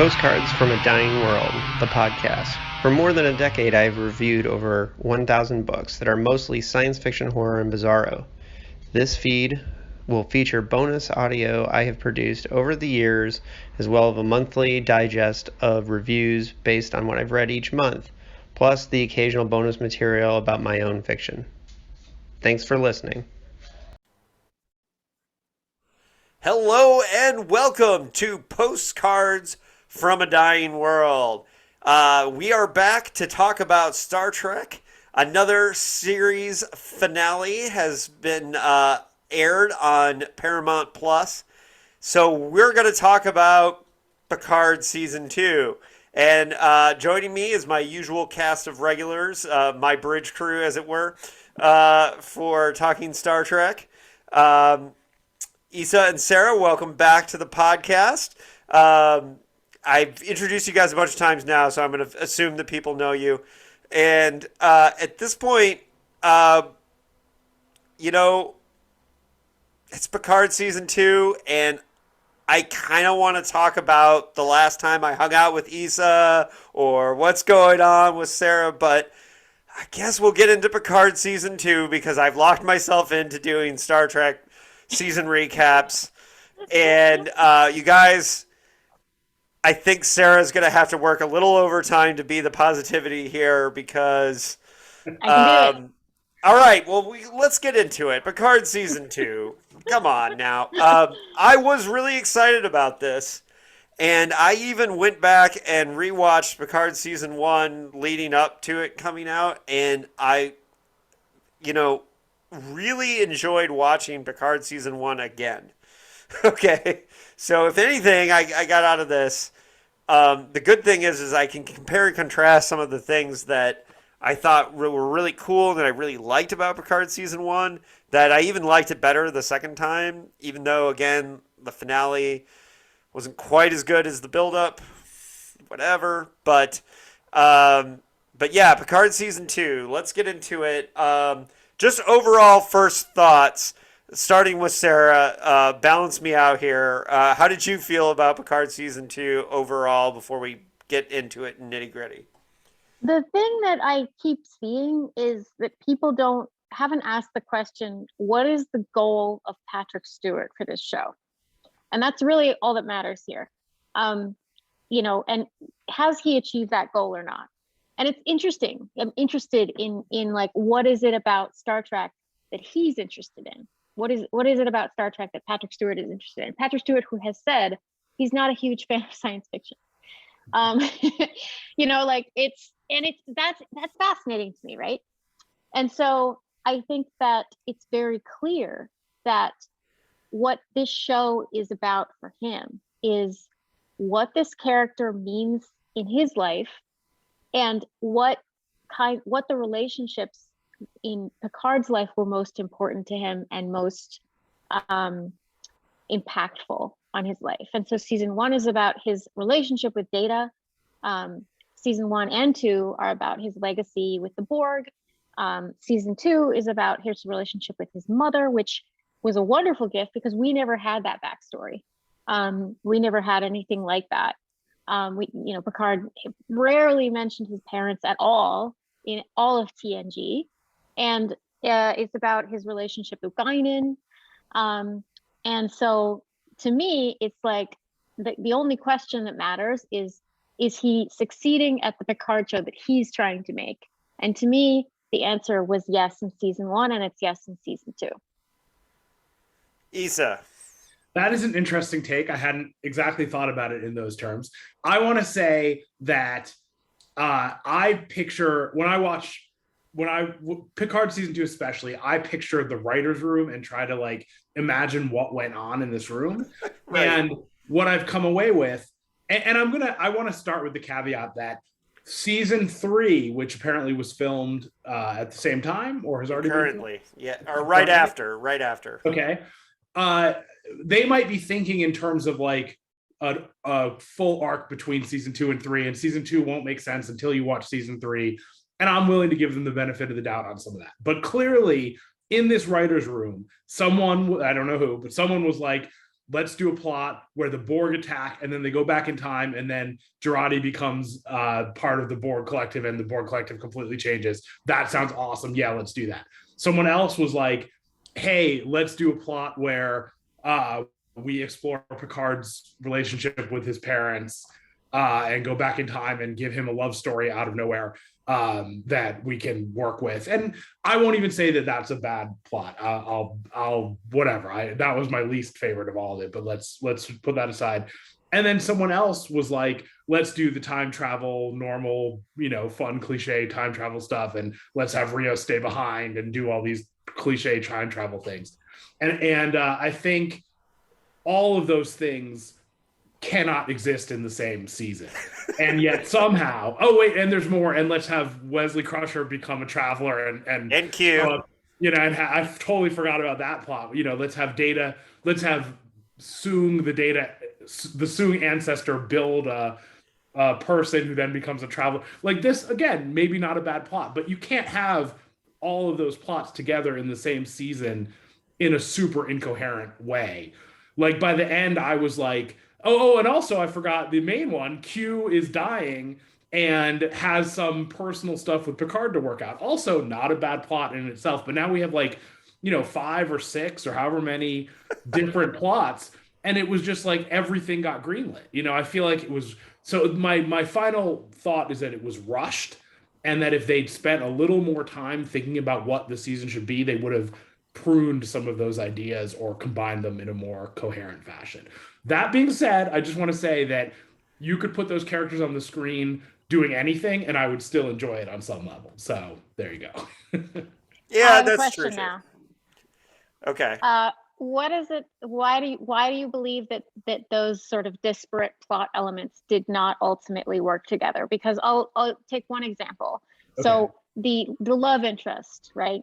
Postcards from a Dying World, the podcast. For more than a decade, I've reviewed over 1,000 books that are mostly science fiction, horror, and bizarro. This feed will feature bonus audio I have produced over the years, as well as a monthly digest of reviews based on what I've read each month, plus the occasional bonus material about my own fiction. Thanks for listening. Hello and welcome to Postcards from a Dying World. We are back to talk about Star Trek. Another series finale has been aired on Paramount Plus. So we're going to talk about Picard Season 2. And joining me is my usual cast of regulars, my bridge crew, as it were, for talking Star Trek. Issa and Sarah, welcome back to the podcast. I've introduced you guys a bunch of times now, so I'm going to assume that people know you. And at this point, it's Picard Season 2, and I kind of want to talk about the last time I hung out with Issa or what's going on with Sarah, but I guess we'll get into Picard Season 2 because I've locked myself into doing Star Trek season recaps. And you guys, I think Sarah's going to have to work a little overtime to be the positivity here because... I can do it. All right, well, let's get into it. Picard Season 2. Come on now. I was really excited about this. And I even went back and rewatched Picard Season 1 leading up to it coming out. And I, really enjoyed watching Picard Season 1 again. Okay, so if anything I got out of this, the good thing is I can compare and contrast some of the things that I thought were really cool and that I really liked about Picard Season 1, that I even liked it better the second time, even though, again, the finale wasn't quite as good as the build-up, whatever. But yeah, Picard Season 2, let's get into it. Just overall first thoughts, starting with Sarah, balance me out here. How did you feel about Picard Season 2 overall before we get into it in nitty-gritty? The thing that I keep seeing is that people haven't asked the question, what is the goal of Patrick Stewart for this show? And that's really all that matters here. And has he achieved that goal or not? And it's interesting. I'm interested in like, what is it about Star Trek that he's interested in? What is it about Star Trek that Patrick Stewart is interested in? Patrick Stewart, who has said he's not a huge fan of science fiction. That's fascinating to me, right? And so I think that it's very clear that what this show is about for him is what this character means in his life and what the relationships in Picard's life were most important to him and most impactful on his life. And so season 1 is about his relationship with Data. Season 1 and 2 are about his legacy with the Borg. Season 2 is about his relationship with his mother, which was a wonderful gift because we never had that backstory. We never had anything like that. Picard rarely mentioned his parents at all in all of TNG. And it's about his relationship with Guinan. And so to me, it's like the only question that matters is he succeeding at the Picard show that he's trying to make? And to me, the answer was yes in season 1, and it's yes in season 2. Issa. That is an interesting take. I hadn't exactly thought about it in those terms. I want to say that I picture Picard Season 2 especially, I picture the writer's room and try to imagine what went on in this room. Right. And what I've come away with, and I want to start with the caveat that Season 3, which apparently was filmed at the same time or has already currently, or right after. Okay. They might be thinking in terms of a full arc between season 2 and 3, and season 2 won't make sense until you watch season 3. And I'm willing to give them the benefit of the doubt on some of that. But clearly in this writer's room, someone, I don't know who, but someone was like, let's do a plot where the Borg attack and then they go back in time and then Gerardi becomes part of the Borg collective and the Borg collective completely changes. That sounds awesome. Yeah, let's do that. Someone else was like, hey, let's do a plot where we explore Picard's relationship with his parents and go back in time and give him a love story out of nowhere that we can work with. And I won't even say that that's a bad plot. I'll whatever. That was my least favorite of all of it, but let's put that aside. And then someone else was like, let's do the time travel, normal, fun cliche time travel stuff. And let's have Rio stay behind and do all these cliche time travel things. And I think all of those things cannot exist in the same season. And yet somehow, oh wait, and there's more, and let's have Wesley Crusher become a traveler and Q. And I totally forgot about that plot. Let's have Data, let's have Soong, the Soong ancestor build a person who then becomes a traveler. Like this, again, maybe not a bad plot, but you can't have all of those plots together in the same season in a super incoherent way. Like by the end, I was like, oh, and also I forgot the main one. Q is dying and has some personal stuff with Picard to work out. Also not a bad plot in itself, but now we have 5 or 6 or however many different plots. And it was just like everything got greenlit. I feel like it was, so my final thought is that it was rushed and that if they'd spent a little more time thinking about what the season should be, they would have pruned some of those ideas or combined them in a more coherent fashion. That being said, I just want to say that you could put those characters on the screen doing anything and I would still enjoy it on some level. So there you go. Yeah, that's true. Now. Okay. What is it? Why do you believe that those sort of disparate plot elements did not ultimately work together? Because I'll take one example. Okay. So the love interest, right?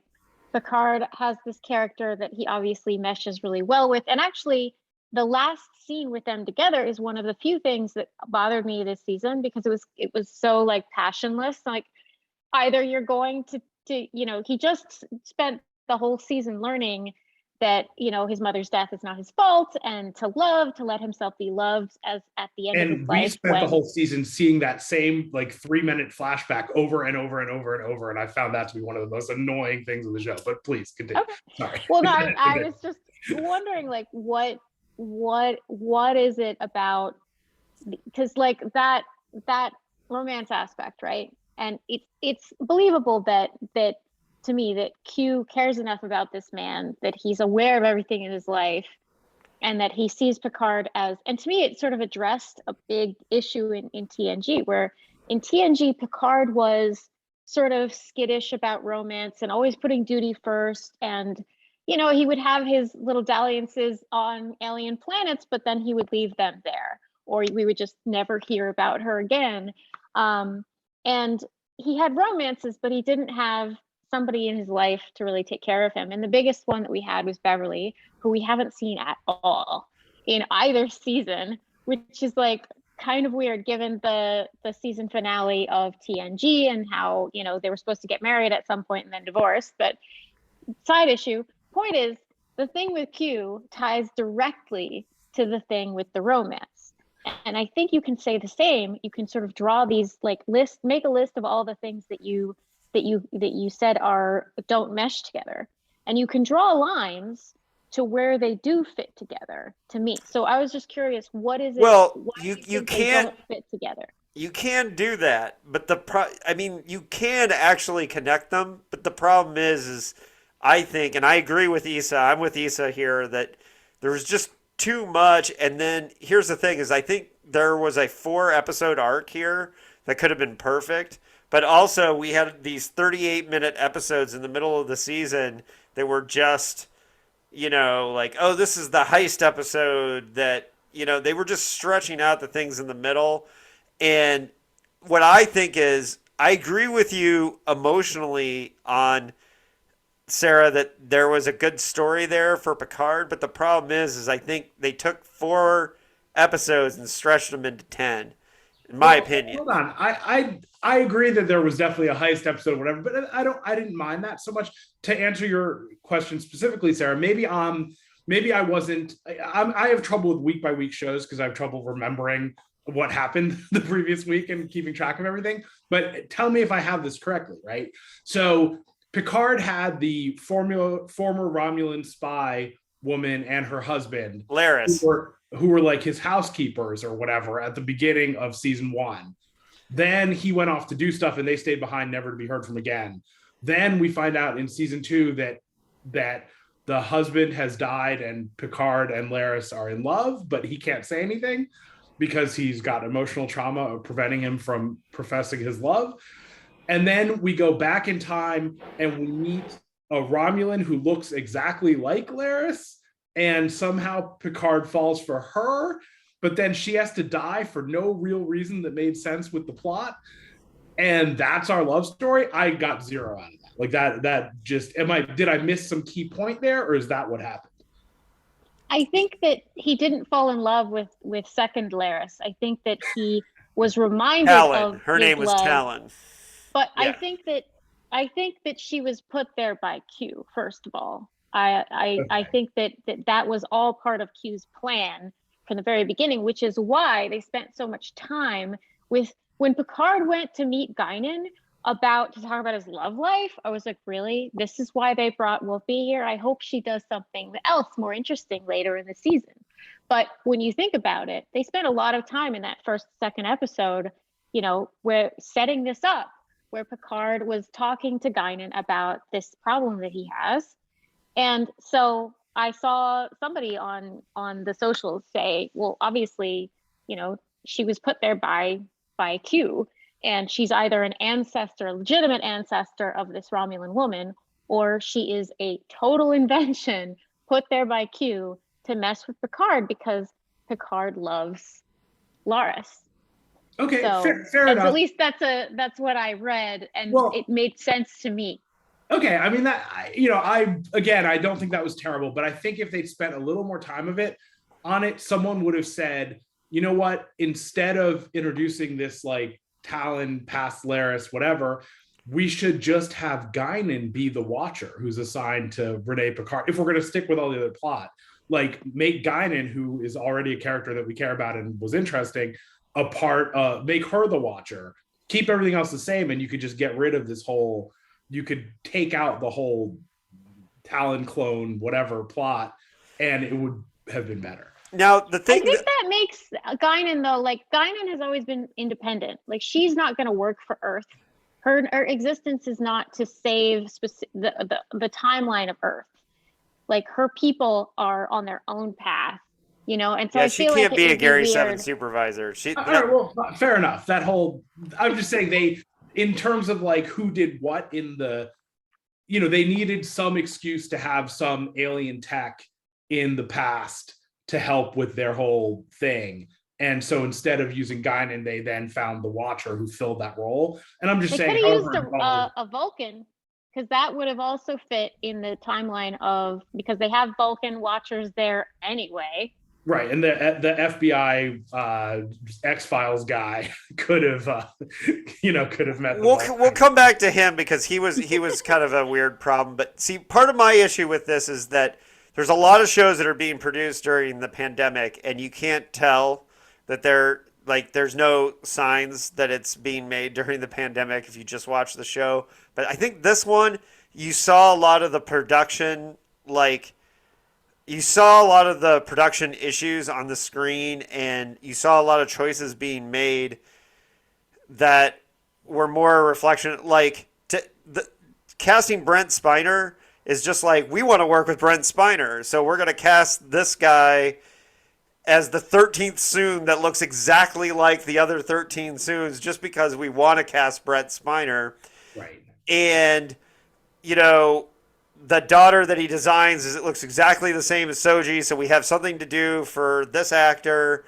Picard has this character that he obviously meshes really well with, and actually the last scene with them together is one of the few things that bothered me this season because it was so passionless. Like either you're going to he just spent the whole season learning that his mother's death is not his fault and to let himself be loved as at the end of his life. And we spent the whole season seeing that same 3-minute flashback over and over and over and over, and I found that to be one of the most annoying things of the show. But please continue. Okay. Sorry. Well, no, I was just wondering what is it about, because that romance aspect, right? And it's believable that to me that Q cares enough about this man that he's aware of everything in his life and that he sees Picard as, and to me it sort of addressed a big issue in TNG, where in TNG Picard was sort of skittish about romance and always putting duty first, and he would have his little dalliances on alien planets, but then he would leave them there, or we would just never hear about her again. And he had romances, but he didn't have somebody in his life to really take care of him. And the biggest one that we had was Beverly, who we haven't seen at all in either season, which is kind of weird given the season finale of TNG and how, they were supposed to get married at some point and then divorced. But side issue, point is, the thing with Q ties directly to the thing with the romance. And I think you can say the same. You can sort of draw these make a list of all the things that you said don't mesh together, and you can draw lines to where they do fit together, to me. So I was just curious, what is it? Well, you can't don't fit together. You can do that, but you can actually connect them. But the problem is I think, and I agree with Issa. I'm with Issa here that there was just too much. And then here's the thing: is I think there was a 4-episode arc here that could have been perfect. But also, we had these 38-minute episodes in the middle of the season that were just, oh, this is the heist episode that, they were just stretching out the things in the middle. And what I think is, I agree with you emotionally on, Sarah, that there was a good story there for Picard. But the problem is I think they took 4 episodes and stretched them into 10. In my opinion. Hold on. I agree that there was definitely a heist episode or whatever, but I didn't mind that so much. To answer your question specifically, Sarah, maybe I'm maybe I wasn't. I have trouble with week by week shows because I have trouble remembering what happened the previous week and keeping track of everything. But tell me if I have this correctly, right? So Picard had the former Romulan spy woman and her husband, Laris, who were like his housekeepers or whatever at the beginning of season 1. Then he went off to do stuff and they stayed behind, never to be heard from again. Then we find out in season 2 that the husband has died and Picard and Laris are in love, but he can't say anything because he's got emotional trauma preventing him from professing his love. And then we go back in time and we meet a Romulan who looks exactly like Laris, and somehow Picard falls for her, but then she has to die for no real reason that made sense with the plot. And that's our love story. I got 0 out of that. Like that just, did I miss some key point there, or is that what happened? I think that he didn't fall in love with second Laris. I think that he was reminded of her name was love, Talon. But Yeah. I think that she was put there by Q, first of all. I think that was all part of Q's plan from the very beginning, which is why they spent so much time with when Picard went to meet Guinan to talk about his love life. I was like, really? This is why they brought Whoopi here? I hope she does something else more interesting later in the season. But when you think about it, they spent a lot of time in that second episode, where setting this up, where Picard was talking to Guinan about this problem that he has. And so I saw somebody on the socials say, well, obviously, she was put there by Q, and she's either an ancestor, legitimate ancestor of this Romulan woman, or she is a total invention put there by Q to mess with Picard because Picard loves Laris. Okay, so, fair enough. At least that's what I read, and it made sense to me. Okay, I mean that, I don't think that was terrible, but I think if they'd spent a little more time of it on it, someone would have said, you know what, instead of introducing this like Talon past Laris, whatever, we should just have Guinan be the Watcher who's assigned to Renee Picard. If we're going to stick with all the other plot, like make Guinan, who is already a character that we care about and was interesting, make her the Watcher, keep everything else the same, and you could just get rid of this whole, you could take out the whole Talon clone, whatever plot, and it would have been better. Now, the thing I think that makes Guinan, though, like Guinan has always been independent. Like she's not going to work for Earth. Her existence is not to save the timeline of Earth. Like her people are on their own path, And so I she feel can't like be a Gary weird. 7 supervisor. Well, fair enough. That whole, I'm just saying in terms of like who did what in the, they needed some excuse to have some alien tech in the past to help with their whole thing. And so instead of using Guinan, they then found the Watcher who filled that role. And I'm just saying, they could have used a Vulcan, because that would have also fit in the timeline because they have Vulcan Watchers there anyway. Right, and the FBI X-Files guy could have met. We'll come back to him because he was kind of a weird problem. But see, part of my issue with this is that there's a lot of shows that are being produced during the pandemic, and you can't tell that there's no signs that it's being made during the pandemic if you just watch the show. But I think this one, you saw a lot of the production, you saw a lot of the production issues on the screen, and you saw a lot of choices being made that were more a reflection. Casting Brent Spiner is just like, we want to work with Brent Spiner, so we're going to cast this guy as the 13th Soon that looks exactly like the other 13 Soons just because we want to cast Brent Spiner. Right. And, the daughter that he designs it looks exactly the same as Soji, so we have something to do for this actor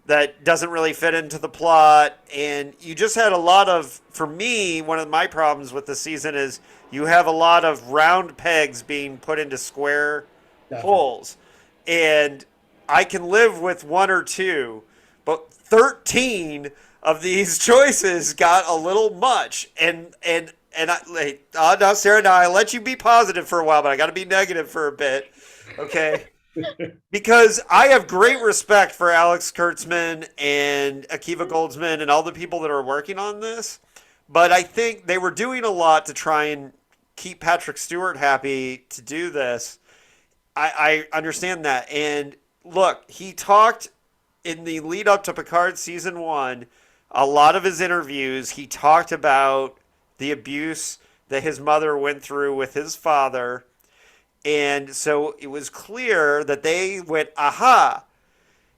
that doesn't really fit into the plot. And you just had a lot of, for me, one of my problems with the season is you have a lot of round pegs being put into square holes. And I can live with one or two, but 13 of these choices got a little much. And now, Sarah, I let you be positive for a while, but I got to be negative for a bit. Okay. because I have great respect for Alex Kurtzman and Akiva Goldsman and all the people that are working on this, but I think they were doing a lot to try and keep Patrick Stewart happy to do this. I understand that. And look, he talked in the lead up to Picard season 1, a lot of his interviews, he talked about the abuse that his mother went through with his father. And so it was clear that they went, aha,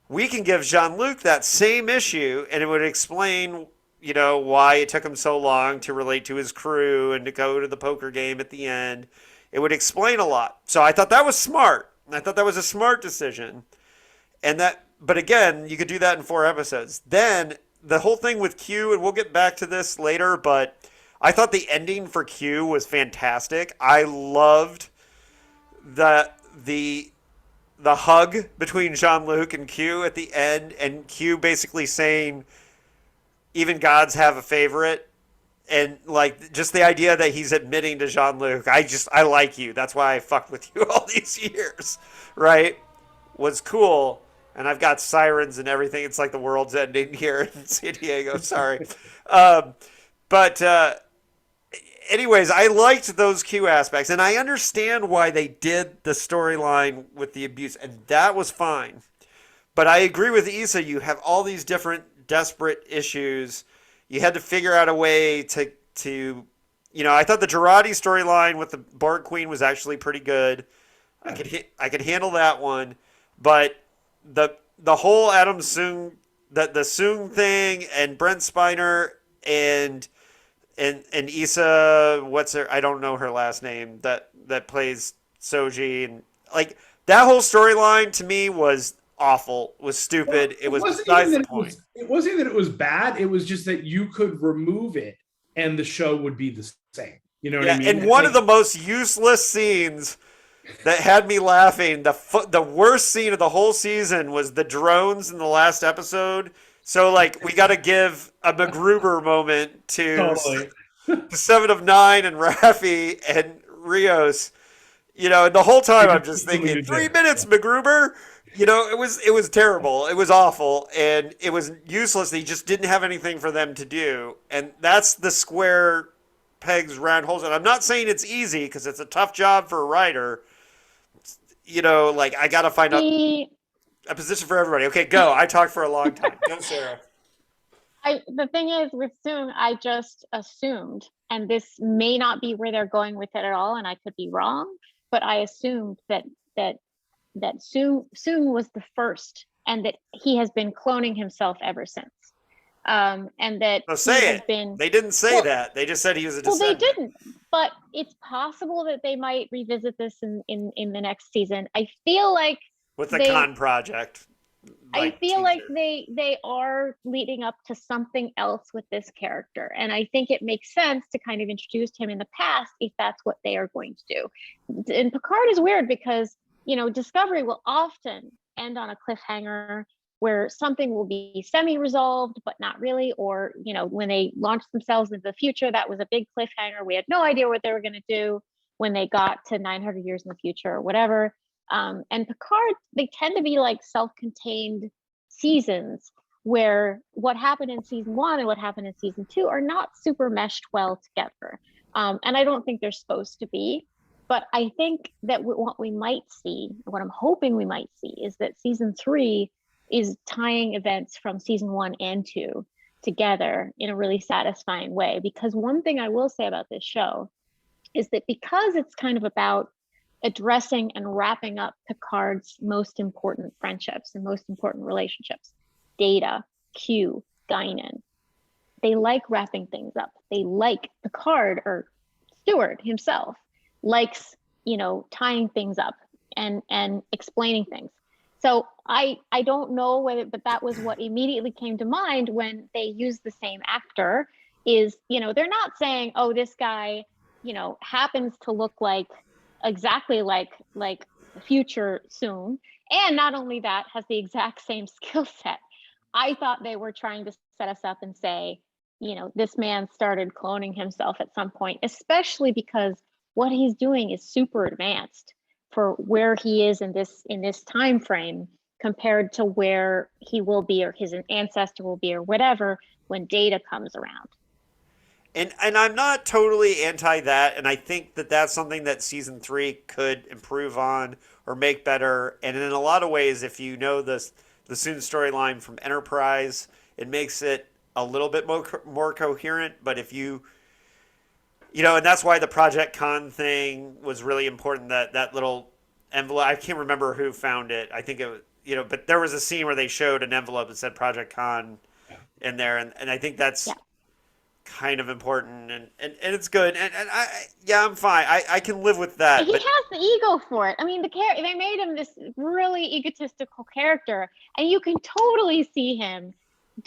we can give Jean-Luc that same issue, and it would explain, why it took him so long to relate to his crew and to go to the poker game at the end. It would explain a lot. So I thought that was smart. I thought that was a smart decision. But again, you could do that in 4 episodes. Then the whole thing with Q, and we'll get back to this later, but I thought the ending for Q was fantastic. I loved the hug between Jean-Luc and Q at the end, and Q basically saying, even gods have a favorite. And like just the idea that he's admitting to Jean-Luc, I like you. That's why I fucked with you all these years, right? Was cool. And I've got sirens and everything. It's like the world's ending here in San Diego. Sorry. But anyways, I liked those Q aspects. And I understand why they did the storyline with the abuse. And that was fine. But I agree with Issa. You have all these different desperate issues. You had to figure out a way to I thought the Gerardi storyline with the Borg Queen was actually pretty good. I could handle that one. But the whole Adam Soong, the Soong thing, and Brent Spiner and Issa, I don't know her last name, that plays Soji, and like that whole storyline to me was awful, was stupid. It was besides the point. It wasn't that it was bad. It was just that you could remove it and the show would be the same. You know what I mean? And one of the most useless scenes that had me laughing, the worst scene of the whole season, was the drones in the last episode. So like we got to give a MacGruber moment to the 7 of 9 and Raffi and Rios. And the whole time I'm just thinking, 3 minutes, MacGruber. It was terrible. It was awful, and it was useless. They just didn't have anything for them to do, and that's the square pegs round holes. And I'm not saying it's easy, because it's a tough job for a writer. I got to find out a position for everybody. Okay, go. I talked for a long time. Go, Sarah. The thing is with Soong, I just assumed, and this may not be where they're going with it at all, and I could be wrong, but I assumed that Soong was the first, and that he has been cloning himself ever since. And that they didn't say that. They just said he was a descendant. Well, they didn't, but it's possible that they might revisit this in the next season. I feel like with the Khan project. I feel like they are leading up to something else with this character. And I think it makes sense to kind of introduce him in the past if that's what they are going to do. And Picard is weird because, Discovery will often end on a cliffhanger where something will be semi-resolved, but not really. Or, when they launched themselves into the future, that was a big cliffhanger. We had no idea what they were going to do when they got to 900 years in the future or whatever. And Picard, they tend to be like self-contained seasons where what happened in season 1 and what happened in season 2 are not super meshed well together. And I don't think they're supposed to be. But I think that what we might see, what I'm hoping we might see, is that season 3 is tying events from season 1 and 2 together in a really satisfying way. Because one thing I will say about this show is that because it's kind of about addressing and wrapping up Picard's most important friendships and most important relationships, Data, Q, Guinan, they like wrapping things up. They like Picard, or Stewart himself, likes, tying things up and explaining things. So I don't know whether, but that was what immediately came to mind when they used the same actor. Is, they're not saying, oh, this guy, happens to look exactly like future Soong, and not only that, has the exact same skill set. I thought they were trying to set us up and say, this man started cloning himself at some point, especially because what he's doing is super advanced where he is in this time frame compared to where he will be or his ancestor will be or whatever when Data comes around. And I'm not totally anti that, and I think that that's something that season 3 could improve on or make better. And in a lot of ways, if you know the Soon storyline from Enterprise, it makes it a little bit more coherent. But if you know, and that's why the Project Con thing was really important. That little envelope, I can't remember who found it. I think it was, you know, but there was a scene where they showed an envelope that said Project Con in there, and I think that's kind of important, and it's good, and I'm fine. I can live with that. He has the ego for it. I mean, they made him this really egotistical character, and you can totally see him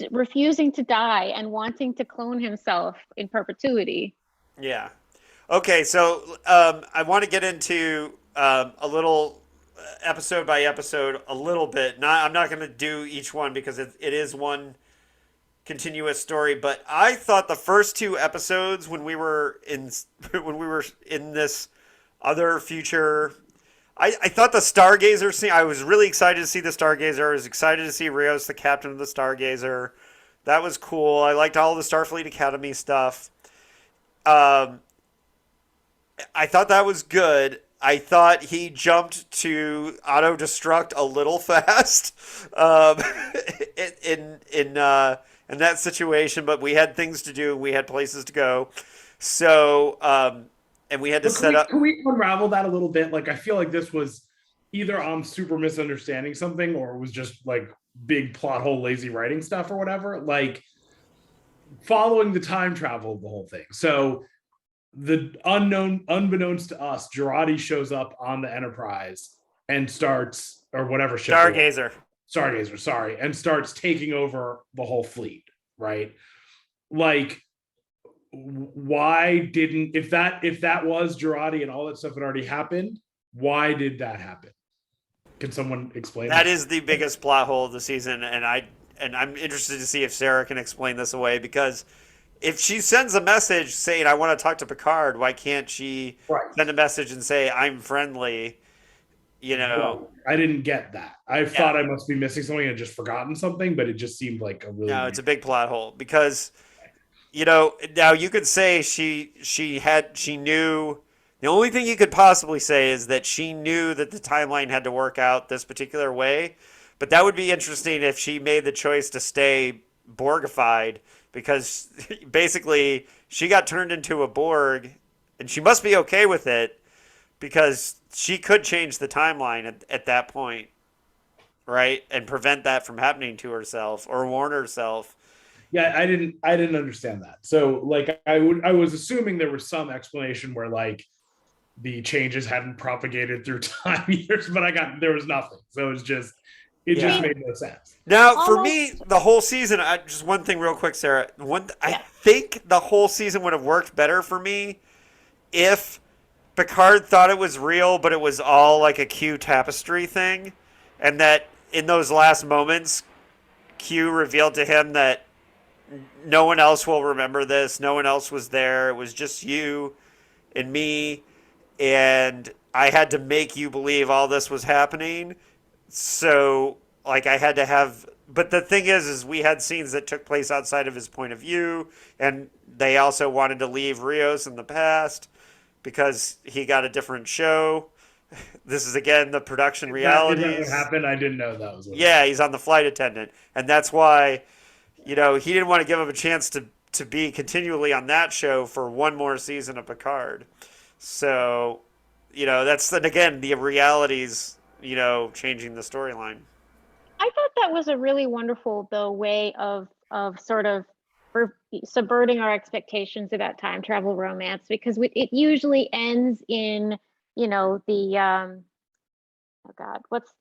refusing to die and wanting to clone himself in perpetuity. Yeah. Okay, so I want to get into a little episode by episode, a little bit. I'm not going to do each one because it is one continuous story, but I thought the first 2 episodes when we were in this other future, I thought the Stargazer scene, I was really excited to see the Stargazer. I was excited to see Rios, the captain of the Stargazer. That was cool. I liked all the Starfleet Academy stuff. I thought that was good. I thought he jumped to auto-destruct a little fast in that situation, but we had things to do. We had places to go. So, and we had to set up. Can we unravel that a little bit? Like, I feel like this was either I'm super misunderstanding something or it was just like big plot hole, lazy writing stuff or whatever. Like, following the time travel of the whole thing. So, the unbeknownst to us, Gerardi shows up on the Enterprise and starts, or whatever ship. Stargazer, sorry, and starts taking over the whole fleet, right? Like, why didn't, if that was Gerardi and all that stuff had already happened, why did that happen? Can someone explain that? That is the biggest plot hole of the season, and I'm interested to see if Sarah can explain this away, because if she sends a message saying, I want to talk to Picard, why can't she send a message and say, I'm friendly? You know, well, I didn't get that. I thought I must be missing something and just forgotten something, but it just seemed like a really it's a big plot hole, because, you know, now you could say she knew. The only thing you could possibly say is that she knew that the timeline had to work out this particular way, but that would be interesting if she made the choice to stay Borgified, because basically she got turned into a Borg, and she must be okay with it, because she could change the timeline at that point, right? And prevent that from happening to herself or warn herself. Yeah, I didn't understand that. So, like, I was assuming there was some explanation where, like, the changes hadn't propagated through time years, but there was nothing. So it just made no sense. Now, for me, the whole season, just one thing real quick, Sarah. I think the whole season would have worked better for me if Picard thought it was real, but it was all like a Q tapestry thing, and that in those last moments, Q revealed to him that no one else will remember this. No one else was there. It was just you and me, and I had to make you believe all this was happening. So, like, I had to have. But the thing is we had scenes that took place outside of his point of view, and they also wanted to leave Rios in the past, because he got a different show. This is, again, the production realities. That what happened? I didn't know that was what happened. He's on the flight attendant. And that's why, you know, he didn't want to give him a chance to be continually on that show for one more season of Picard. So, you know, that's, then again, the realities, you know, changing the storyline. I thought that was a really wonderful, though, way of sort of subverting our expectations about time travel romance, because it usually ends in, you know, the oh god, what's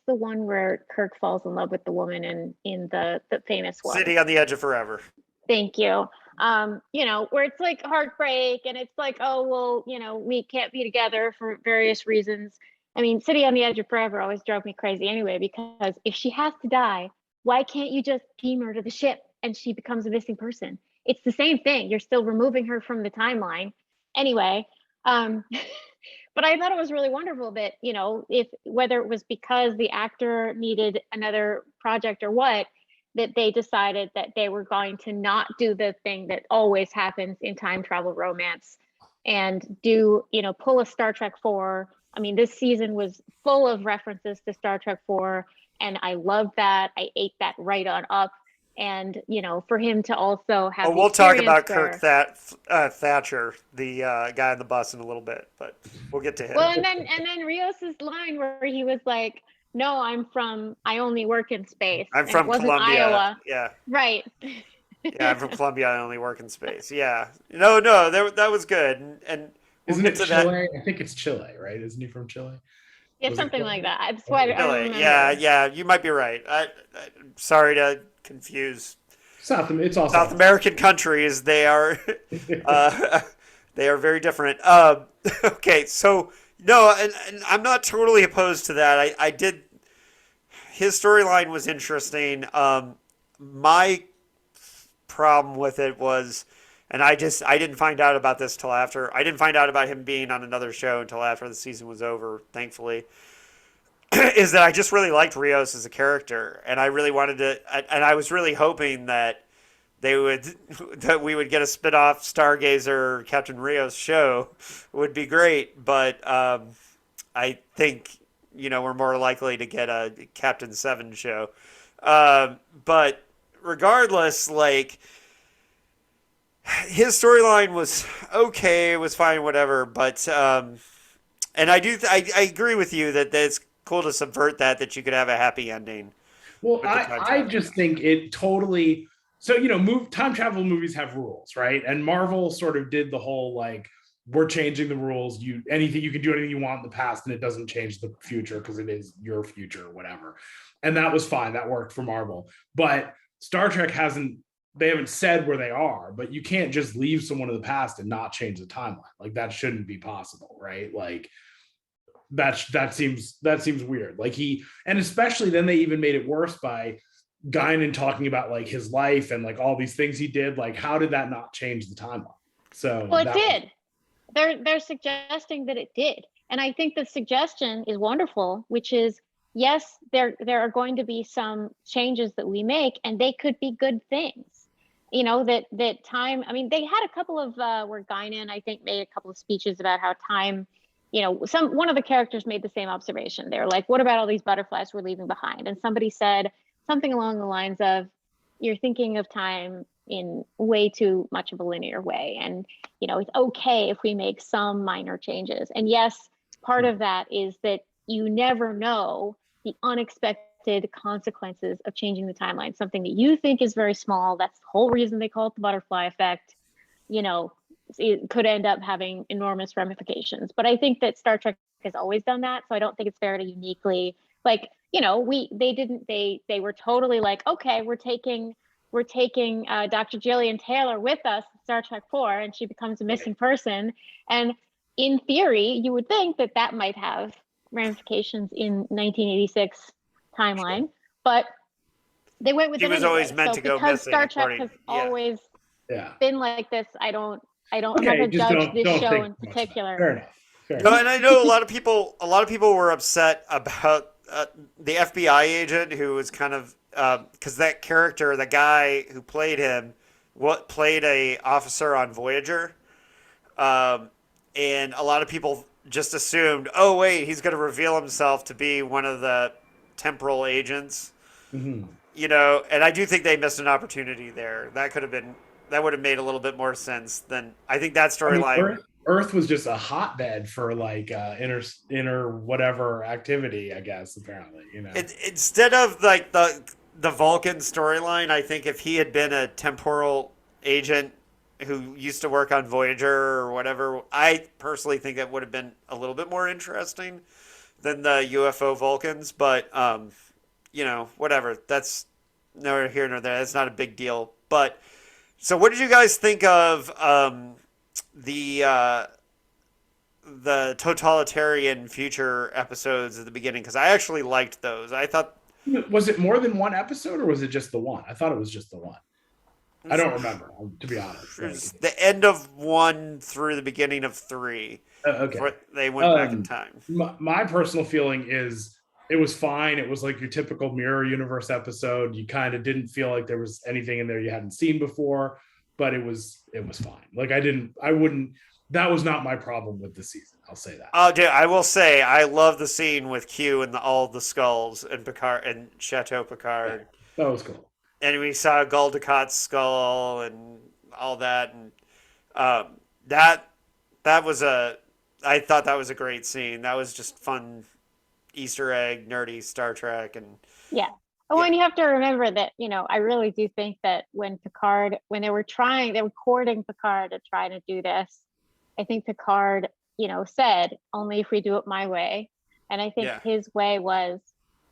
the one where Kirk falls in love with the woman in the famous one, City on the Edge of Forever. Thank you. You know, where it's like heartbreak, and it's like, oh well, you know, we can't be together for various reasons. I mean, City on the Edge of Forever always drove me crazy anyway, because if she has to die, why can't you just beam her to the ship and she becomes a missing person? It's the same thing. You're still removing her from the timeline. Anyway, but But I thought it was really wonderful that, you know, if whether it was because the actor needed another project or what, that they decided that they were going to not do the thing that always happens in time travel romance and do, you know, pull a Star Trek 4. I mean, this season was full of references to Star Trek 4, and I loved that. I ate that right on up. And, you know, for him to also have we'll talk about where, Kirk Thatcher, the guy on the bus, in a little bit, but we'll get to him. Well, and then Rios's line where he was like, "No, I only work in space. I'm from Columbia. Iowa." Yeah. Right. Yeah, I'm from Columbia. I only work in space. Yeah. No, that was good. And isn't it Chile? I think it's Chile, right? Isn't he from Chile? Yeah, something like that. That's why I remember. Yeah, you might be right. I'm sorry to confuse. It's all South American countries. They are they are very different. Okay, so no, and I'm not totally opposed to that. I did. His storyline was interesting. My problem with it was, and I didn't find out about this till after. I didn't find out about him being on another show until after the season was over, thankfully. Is that I just really liked Rios as a character, and I really wanted to, and I was really hoping that we would get a spin-off Stargazer Captain Rios show. Would be great, but I think, you know, we're more likely to get a Captain 7 show. But regardless, like, his storyline was okay, it was fine, whatever. But and I agree with you that it's cool to subvert that you could have a happy ending. Well, I just think it totally. So, you know, time travel movies have rules, right? And Marvel sort of did the whole, like, we're changing the rules. You can do anything you want in the past, and it doesn't change the future because it is your future, whatever. And that was fine. That worked for Marvel. But Star Trek they haven't said where they are, but you can't just leave someone in the past and not change the timeline. Like, that shouldn't be possible, right? Like, that seems weird. Like, and especially then they even made it worse by Guinan talking about, like, his life and, like, all these things he did. Like, how did that not change the timeline? So, well, it did. They're suggesting that it did, and I think the suggestion is wonderful, which is, yes, there are going to be some changes that we make, and they could be good things. You know, that time. I mean, they had a couple of where Guinan, I think, made a couple of speeches about how time. You know, one of the characters made the same observation. They're like, "What about all these butterflies we're leaving behind?" And somebody said something along the lines of, "You're thinking of time in way too much of a linear way. And, you know, it's okay if we make some minor changes." And yes, part of that is that you never know the unexpected consequences of changing the timeline. Something that you think is very small, that's the whole reason they call it the butterfly effect, you know, it could end up having enormous ramifications. But I think that Star Trek has always done that. So I don't think it's fair to uniquely, like, you know, they were totally like, okay, we're taking Dr. Gillian Taylor with us in Star Trek 4, and she becomes a missing person. And in theory, you would think that might have ramifications in 1986 timeline, but they went with it. He was always meant to go missing. Star Trek has always been like this. I'm not going to judge this show in particular. Fair enough. No, and I know a lot of people were upset about the FBI agent who was kind of because that character, the guy who played him, played a officer on Voyager, and a lot of people just assumed, oh wait, he's going to reveal himself to be one of the temporal agents. Mm-hmm. You know, and I do think they missed an opportunity there. That would have made a little bit more sense than I think that storyline. Earth was just a hotbed for, like, inner whatever activity, I guess. Apparently, you know, instead of, like, the Vulcan storyline, I think if he had been a temporal agent who used to work on Voyager or whatever, I personally think that would have been a little bit more interesting than the UFO Vulcans. But you know, whatever. That's neither here nor there. That's not a big deal. But so, what did you guys think of the totalitarian future episodes at the beginning? Because I actually liked those. I thought. Was it more than one episode, or was it just the one? I thought it was just the one. I don't remember, to be honest. It was the end of 1 through the beginning of 3. Okay. They went back in time. My personal feeling is it was fine. It was like your typical Mirror Universe episode. You kind of didn't feel like there was anything in there you hadn't seen before, but it was fine. Like I wouldn't. That was not my problem with the season. I'll say that. Oh, dude, I will say I love the scene with Q and all the skulls and Picard and Chateau Picard. Yeah, that was cool. And we saw Gul Dukat's skull and all that, and that was I thought that was a great scene. That was just fun, Easter egg, nerdy Star Trek, and Yeah. Oh, and you have to remember that, I really do think that when they were courting Picard to try to do this, I think Picard, said, only if we do it my way. And I think his way was,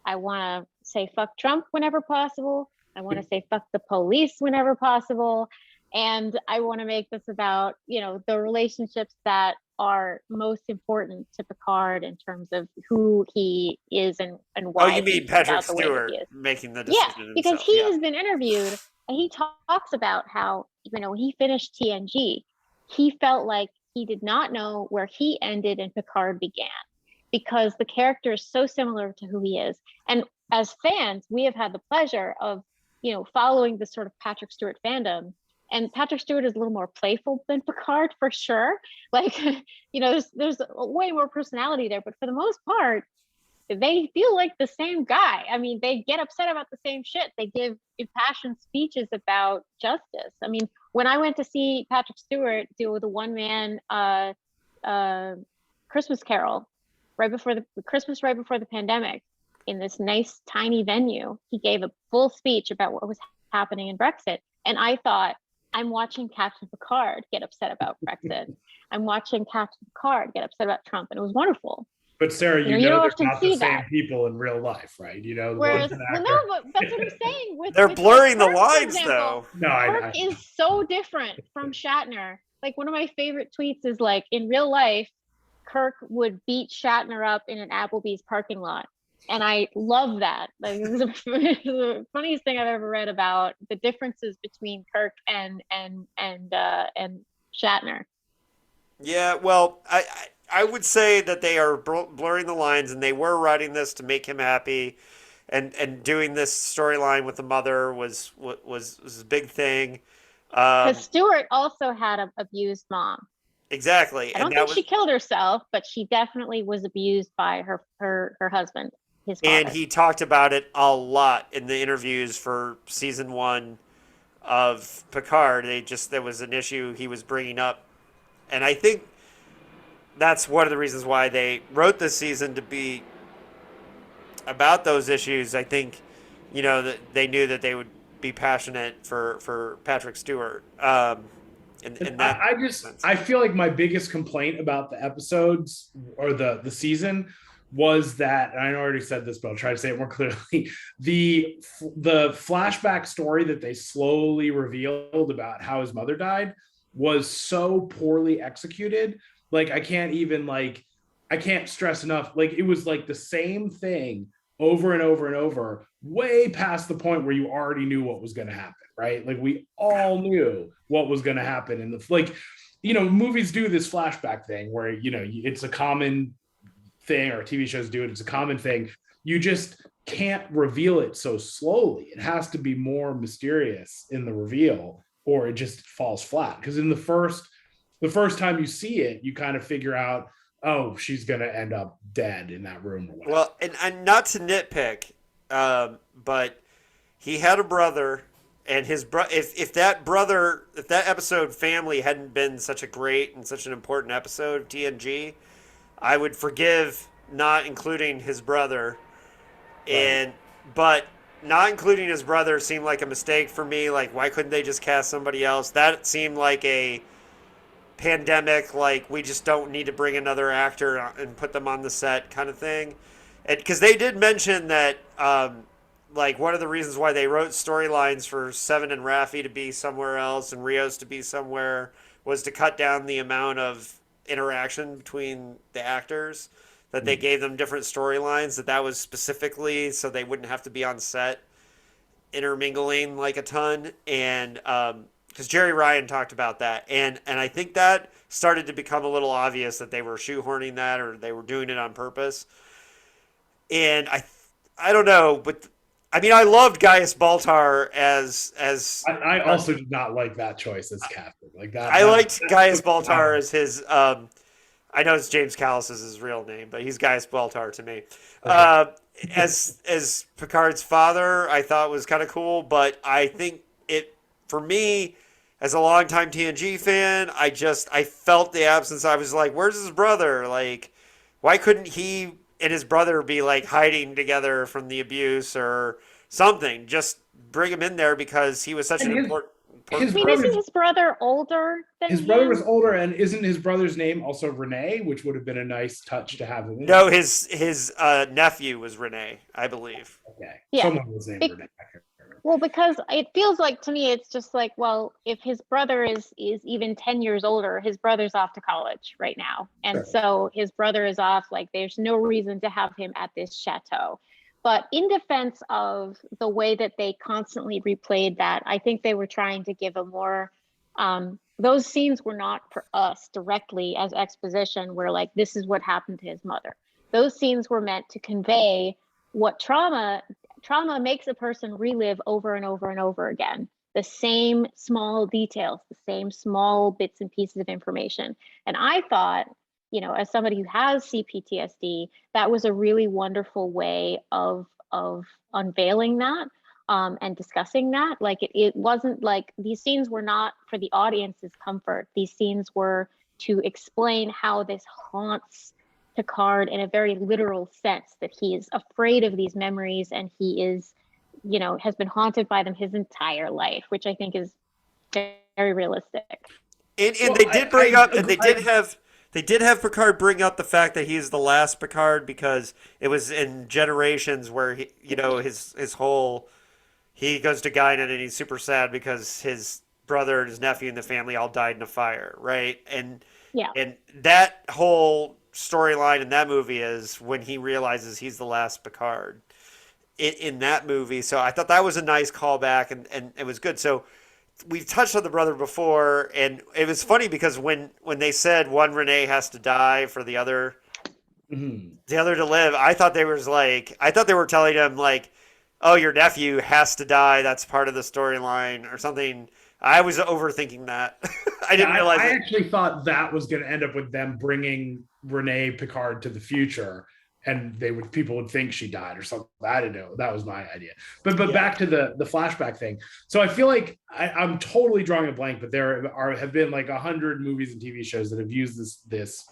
I want to say fuck Trump whenever possible. I want to say fuck the police whenever possible. And I want to make this about, the relationships that are most important to Picard in terms of who he is and why. Oh, you mean Patrick Stewart making the decision? Yeah, because he has been interviewed and he talks about how, when he finished TNG, he felt like he did not know where he ended and Picard began, because the character is so similar to who he is. And as fans, we have had the pleasure of, following this sort of Patrick Stewart fandom. And Patrick Stewart is a little more playful than Picard, for sure. Like, there's way more personality there, but for the most part, they feel like the same guy. I mean, they get upset about the same shit. They give impassioned speeches about justice. I mean, when I went to see Patrick Stewart do the one-man Christmas Carol right before the pandemic in this nice tiny venue, he gave a full speech about what was happening in Brexit. And I thought, I'm watching Captain Picard get upset about Brexit. I'm watching Captain Picard get upset about Trump, and it was wonderful. But Sarah, they're not the same people in real life, right? Whereas, but that's what I'm saying. They're blurring the Kirk, lines, example, though. No, Kirk is so different from Shatner. Like, one of my favorite tweets is like, in real life, Kirk would beat Shatner up in an Applebee's parking lot. And I love that. Like, it was the funniest thing I've ever read about the differences between Kirk and Shatner. Yeah, well, I would say that they are blurring the lines, and they were writing this to make him happy, and doing this storyline with the mother was a big thing. Because Stewart also had an abused mom. Exactly. I don't think she killed herself, but she definitely was abused by her husband. His father. And he talked about it a lot in the interviews for season 1 of Picard. There was an issue he was bringing up, and I think that's one of the reasons why they wrote this season to be about those issues. I think, that they knew that they would be passionate for Patrick Stewart. I feel like my biggest complaint about the episodes or the season was that, and I already said this, but I'll try to say it more clearly. The flashback story that they slowly revealed about how his mother died was so poorly executed. Like, I can't stress enough. Like, it was like the same thing over and over and over, way past the point where you already knew what was going to happen, right? Like, we all knew what was going to happen. And movies do this flashback thing where, it's a common thing, or TV shows do it. It's a common thing. You just can't reveal it so slowly. It has to be more mysterious in the reveal, or it just falls flat. Because in the first time you see it, you kind of figure out, oh, she's going to end up dead in that room or whatever. Well, and not to nitpick, but he had a brother, and his if that episode family hadn't been such a great and such an important episode of TNG, I would forgive not including his brother. Right. But not including his brother seemed like a mistake for me. Like, why couldn't they just cast somebody else? That seemed like a pandemic, like, we just don't need to bring another actor and put them on the set kind of thing. Because they did mention that, like, one of the reasons why they wrote storylines for Seven and Raffi to be somewhere else and Rios to be somewhere was to cut down the amount of interaction between the actors, that they gave them different storylines, that was specifically so they wouldn't have to be on set. intermingling like a ton, and because Jerry Ryan talked about that, and I think that started to become a little obvious that they were shoehorning that or they were doing it on purpose. And I don't know, but I mean, I loved Gaius Baltar as I also did not like that choice as captain. Like that. I liked Gaius Baltar as his. I know it's James Callis is his real name, but he's Gaius Baltar to me. Okay. As Picard's father, I thought was kind of cool, but I think it for me as a longtime TNG fan, I felt the absence. I was like, where's his brother? Like, why couldn't he and his brother be like hiding together from the abuse or something? Just bring him in there because he was such an important Isn't his brother older than his brother was older, and isn't his brother's name also Renee, which would have been a nice touch to have him in? No, his nephew was Renee, I believe. Okay. Yeah. Someone was named Renee. I can't remember. Well, because it feels like to me, it's just like, well, if his brother is even 10 years older, his brother's off to college right now. And Sure. so his brother is off, like there's no reason to have him at this chateau. But in defense of the way that they constantly replayed that, I think they were trying to give a more, those scenes were not for us directly as exposition, where like, this is what happened to his mother. Those scenes were meant to convey what trauma makes a person relive over and over and over again. The same small details, the same small bits and pieces of information. And I thought, you know, as somebody who has CPTSD, that was a really wonderful way of unveiling that and discussing that. Like it wasn't like these scenes were not for the audience's comfort. These scenes were to explain how this haunts Picard in a very literal sense, that he is afraid of these memories and he is, you know, has been haunted by them his entire life, which I think is very realistic. And they did bring up, and they did have Picard bring up the fact that he's the last Picard because it was in Generations where he, you know, his whole he goes to Guinan and he's super sad because his brother and his nephew and the family all died in a fire, right? And that whole storyline in that movie is when he realizes he's the last Picard in that movie. So I thought that was a nice callback and it was good. So we've touched on the brother before, and it was funny because when they said one Renee has to die for the other to live, I thought they were telling him like, oh, your nephew has to die, that's part of the storyline or something. I was overthinking that. I didn't realize I actually thought that was going to end up with them bringing Renee Picard to the future, and people would think she died or something. I didn't know. That was my idea. But back to the flashback thing. So I feel like I'm totally drawing a blank, but there have been like 100 movies and TV shows that have used this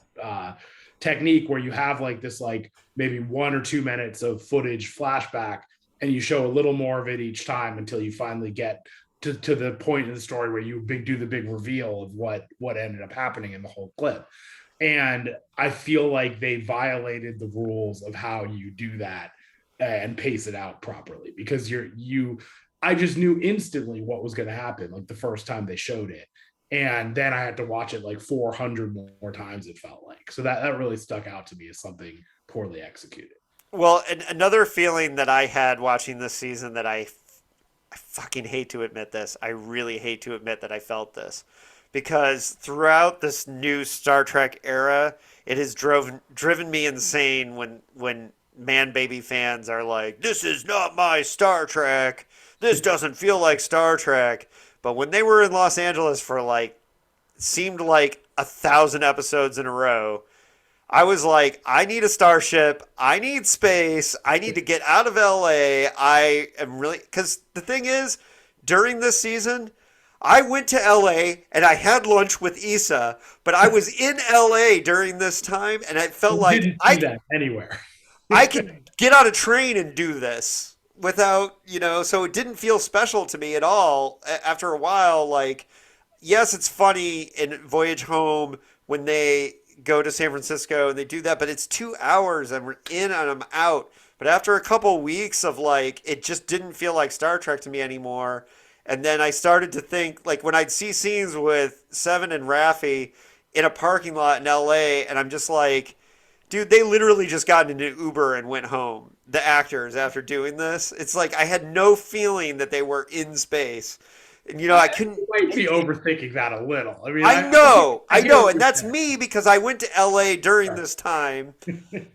technique where you have like this like maybe 1 or 2 minutes of footage flashback, and you show a little more of it each time until you finally get to the point in the story where you do the big reveal of what ended up happening in the whole clip. And I feel like they violated the rules of how you do that and pace it out properly, because I just knew instantly what was going to happen like the first time they showed it. And then I had to watch it like 400 more times, it felt like. So that really stuck out to me as something poorly executed. Well, and another feeling that I had watching this season that I fucking hate to admit this. I really hate to admit that I felt this. Because throughout this new Star Trek era, it has driven me insane when man baby fans are like, this is not my Star Trek. This doesn't feel like Star Trek. But when they were in Los Angeles for like, seemed like 1,000 episodes in a row, I was like, I need a starship. I need space. I need to get out of LA. I am really, because the thing is, during this season, I went to LA and I had lunch with Issa, but I was in LA during this time, and it felt like I didn't see that anywhere. I could get on a train and do this without, so it didn't feel special to me at all. After a while, like, yes, it's funny in Voyage Home when they go to San Francisco and they do that, but it's 2 hours and we're in and I'm out. But after a couple weeks of like, it just didn't feel like Star Trek to me anymore. And then I started to think, like, when I'd see scenes with Seven and Raffi in a parking lot in LA, and I'm just like, dude, they literally just got into Uber and went home. The actors after doing this, it's like I had no feeling that they were in space. And I couldn't. You might be overthinking that a little. I mean, I know, I hear what and you're that's saying. me because I went to LA during this time. And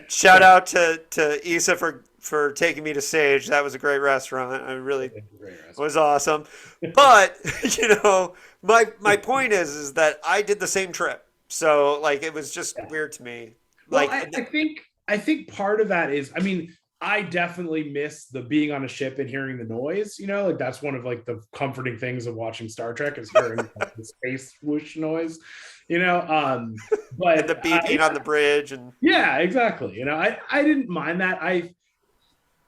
shout out to Issa for taking me to Sage. That was a great restaurant. I really was awesome. But my point is that I did the same trip, so like it was just weird to me. Well, Like, I think part of that is, I mean, I definitely miss the being on a ship and hearing the noise. Like that's one of like the comforting things of watching Star Trek is hearing like, the space whoosh noise. But the beeping on the bridge and yeah, exactly. I didn't mind that.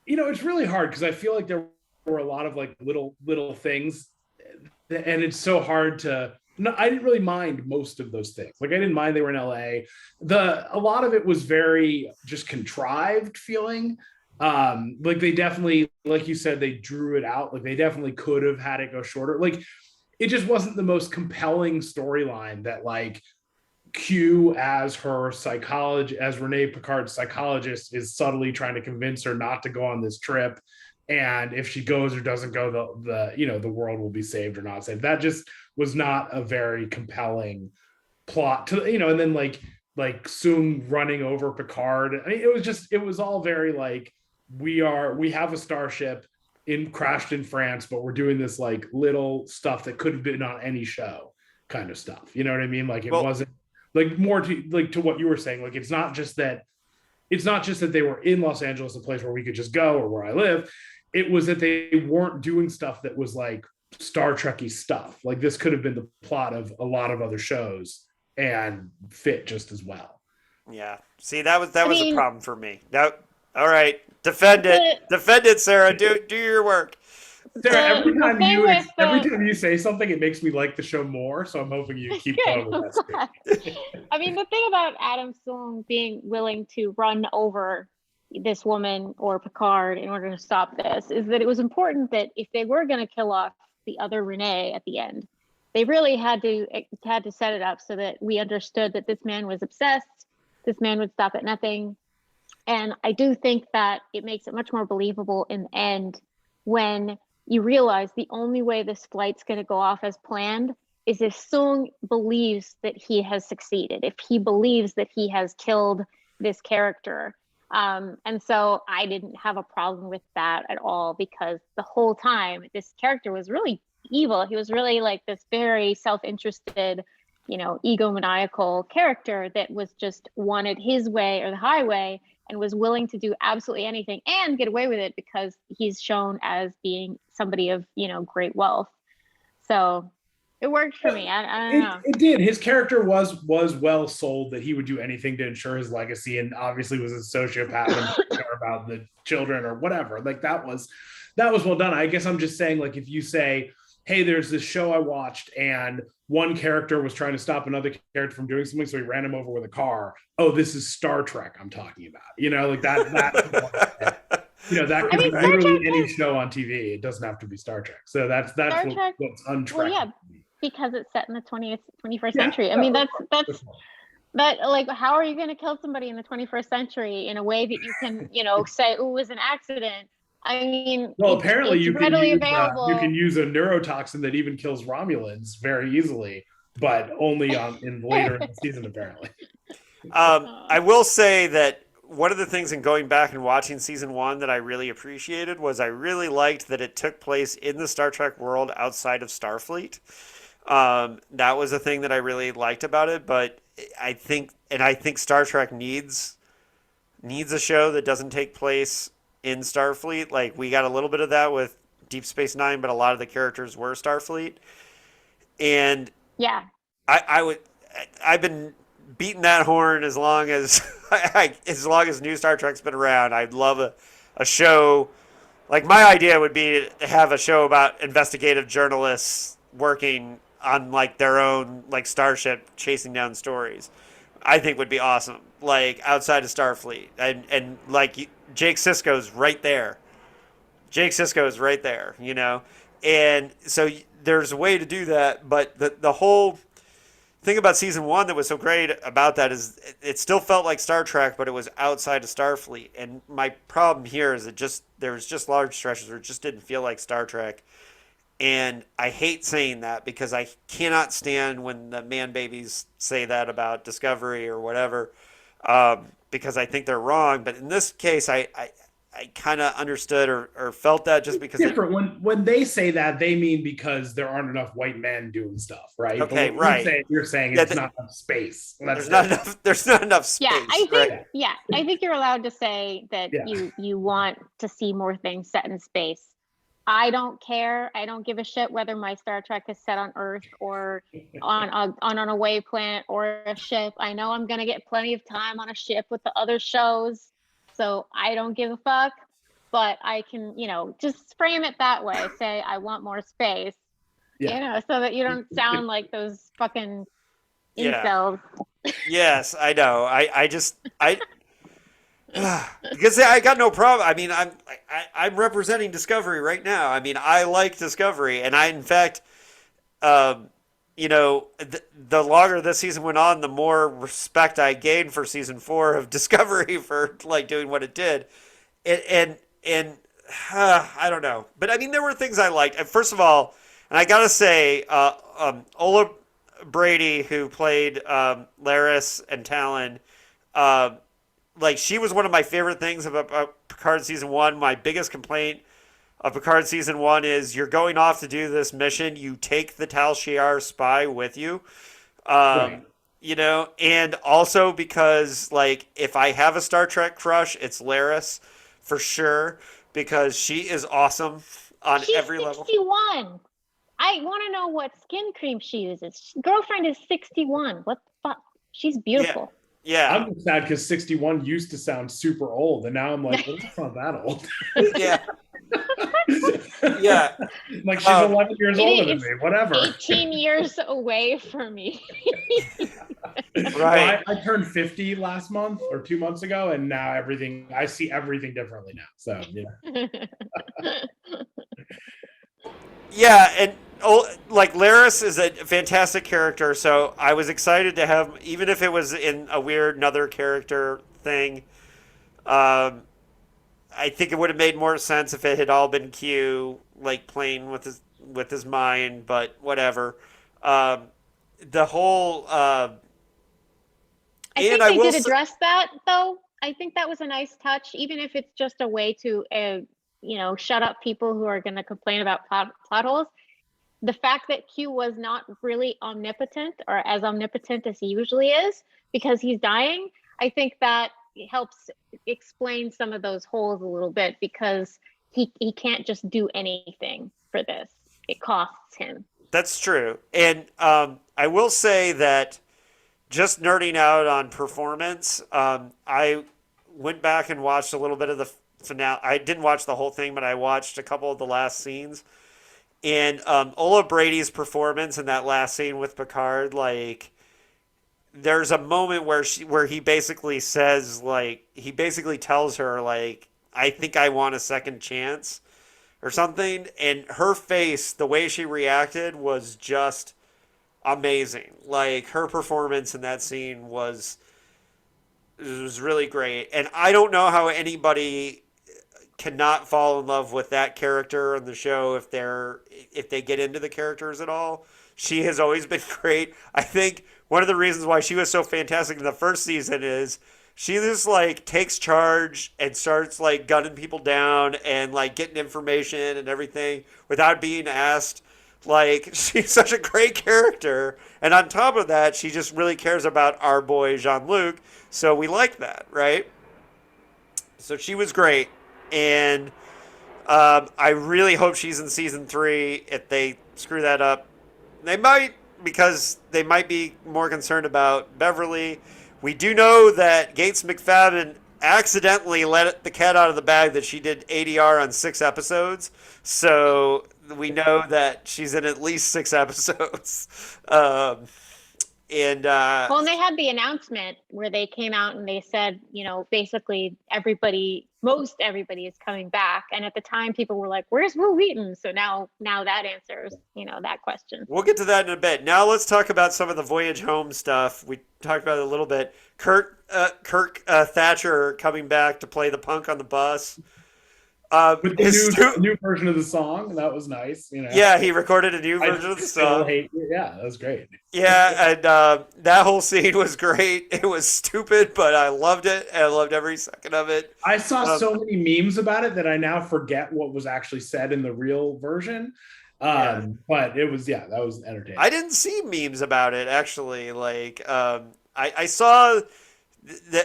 It's really hard because I feel like there were a lot of like little things, and it's so hard to. No, I didn't really mind most of those things. Like I didn't mind they were in LA. A lot of it was very just contrived feeling. Like they definitely, like you said, they drew it out. Like they definitely could have had it go shorter. Like it just wasn't the most compelling storyline that like Q as her psychologist, as Renee Picard's psychologist, is subtly trying to convince her not to go on this trip. And if she goes or doesn't go, the world will be saved or not saved. That just was not a very compelling plot to, and then like Soong running over Picard. I mean, it was all very like, we have a starship crashed in France, but we're doing this like little stuff that could have been on any show kind of stuff. You know what I mean? Like it wasn't like more to what you were saying. Like it's not just that they were in Los Angeles, a place where we could just go or where I live. It was that they weren't doing stuff that was like Star Trek-y stuff. Like this could have been the plot of a lot of other shows and fit just as well. Yeah. See, that was a problem for me. All right. Defend it, Sarah. Do your work. Sarah, every time you say something, it makes me like the show more. So I'm hoping you keep going with that. I mean, the thing about Adam Soong being willing to run over this woman or Picard in order to stop this is that it was important that if they were going to kill off the other Renee at the end, they really had to set it up so that we understood that this man was obsessed. This man would stop at nothing. And I do think that it makes it much more believable in the end when you realize the only way this flight's going to go off as planned is if Soong believes that he has succeeded, if he believes that he has killed this character. And so I didn't have a problem with that at all, because the whole time this character was really evil. He was really like this very self-interested, egomaniacal character that was just wanted his way or the highway and was willing to do absolutely anything and get away with it because he's shown as being somebody of, great wealth. So it worked for me. I don't know. It did. His character was well sold that he would do anything to ensure his legacy, and obviously was a sociopath and didn't care about the children or whatever. Like that was well done. I guess I'm just saying, like, if you say, hey, there's this show I watched and one character was trying to stop another character from doing something, so he ran him over with a car. Oh, this is Star Trek I'm talking about. Like that that could be literally any show on TV. It doesn't have to be Star Trek. So that's what's untracked. Well, yeah, because it's set in the 21st century. I mean, that's like, how are you going to kill somebody in the 21st century in a way that you can, say, oh, it was an accident? I mean, well, apparently it's you can use a neurotoxin that even kills Romulans very easily, but only in later in the season, apparently. I will say that one of the things in going back and watching season 1 that I really appreciated was I really liked that it took place in the Star Trek world outside of Starfleet. That was a thing that I really liked about it, but I think Star Trek needs a show that doesn't take place in Starfleet. Like, we got a little bit of that with Deep Space Nine, but a lot of the characters were Starfleet. And yeah, I've been beating that horn as long as new Star Trek's been around. I'd love a show. Like, my idea would be to have a show about investigative journalists working on like their own like starship chasing down stories. I think would be awesome. Like, outside of Starfleet, and like Jake Sisko's right there. And so there's a way to do that, but the whole thing about season one that was so great about that is it still felt like Star Trek, but it was outside of Starfleet. And my problem here is there was just large stretches where it just didn't feel like Star Trek. And I hate saying that because I cannot stand when the man babies say that about Discovery or whatever, because I think they're wrong. But in this case, I kind of understood or felt that just because different. When they say that, they mean because there aren't enough white men doing stuff, right? Okay, but when right. You're saying it's not enough space. There's not enough space. I think you're allowed to say that you want to see more things set in space. I don't care. I don't give a shit whether my Star Trek is set on Earth or on an away planet or a ship. I know I'm gonna get plenty of time on a ship with the other shows, so I don't give a fuck. But I can, just frame it that way. Say I want more space, so that you don't sound like those fucking incels. Yes, I know. Because I got no problem. I mean, I'm representing Discovery right now. I mean, I like Discovery, and in fact, the longer this season went on, the more respect I gained for season 4 of Discovery for like doing what it did, and I don't know, but I mean, there were things I liked. And first of all, and I gotta say, Ola Brady, who played Laris and Talon. Like, she was one of my favorite things about Picard season 1. My biggest complaint of Picard season 1 is you're going off to do this mission. You take the Tal Shiar spy with you. Right. And also because, like, if I have a Star Trek crush, it's Laris for sure, because she is awesome on every level. She's 61. I want to know what skin cream she uses. Girlfriend is 61. What the fuck? She's beautiful. Yeah. I'm just sad because 61 used to sound super old, and now I'm like, well, it's not that old. Yeah. Yeah. Like, she's 11 years older than me. Whatever. 18 years away from me. Right. Well, I turned 50 last month or 2 months ago, and now I see everything differently now. So, Yeah, and like Laris is a fantastic character, so I was excited to have, even if it was in a weird another character thing. I think it would have made more sense if it had all been Q, like playing with his mind, but whatever. The whole I think they did address that, though. I think that was a nice touch, even if it's just a way to shut up people who are going to complain about plot holes. The fact that Q was not really omnipotent, or as omnipotent as he usually is, because he's dying, I think that helps explain some of those holes a little bit, because he can't just do anything for this. It costs him. That's true. And I will say that, just nerding out on performance, I went back and watched a little bit of the finale. I didn't watch the whole thing, but I watched a couple of the last scenes. And Ola Brady's performance in that last scene with Picard, like, there's a moment where he basically says, like, he basically tells her, like, I think I want a second chance or something. And her face, the way she reacted, was just amazing. Like, her performance in that scene was really great. And I don't know how anybody cannot fall in love with that character on the show if they get into the characters at all. She has always been great. I think one of the reasons why she was so fantastic in the first season is she just like takes charge and starts like gunning people down and like getting information and everything without being asked. Like, she's such a great character, and on top of that, she just really cares about our boy Jean-Luc, so we like that, right? So she was great. And I really hope she's in season 3. If they screw that up, they might, because they might be more concerned about Beverly. We do know that Gates McFadden accidentally let the cat out of the bag that she did ADR on 6 episodes. So we know that she's in at least 6 episodes. Well, and they had the announcement where they came out and they said, basically most everybody is coming back. And at the time, people were like, "Where's Will Wheaton?" So now that answers, that question. We'll get to that in a bit. Now let's talk about some of the Voyage Home stuff. We talked about it a little bit. Kirk Thatcher coming back to play the punk on the bus. With the new version of the song, that was nice. Yeah, he recorded a new version of the song. Yeah, that was great. Yeah, and that whole scene was great. It was stupid, but I loved it, and I loved every second of it. I saw so many memes about it that I now forget what was actually said in the real version. But it was, that was entertaining. I didn't see memes about it, actually. Like, I saw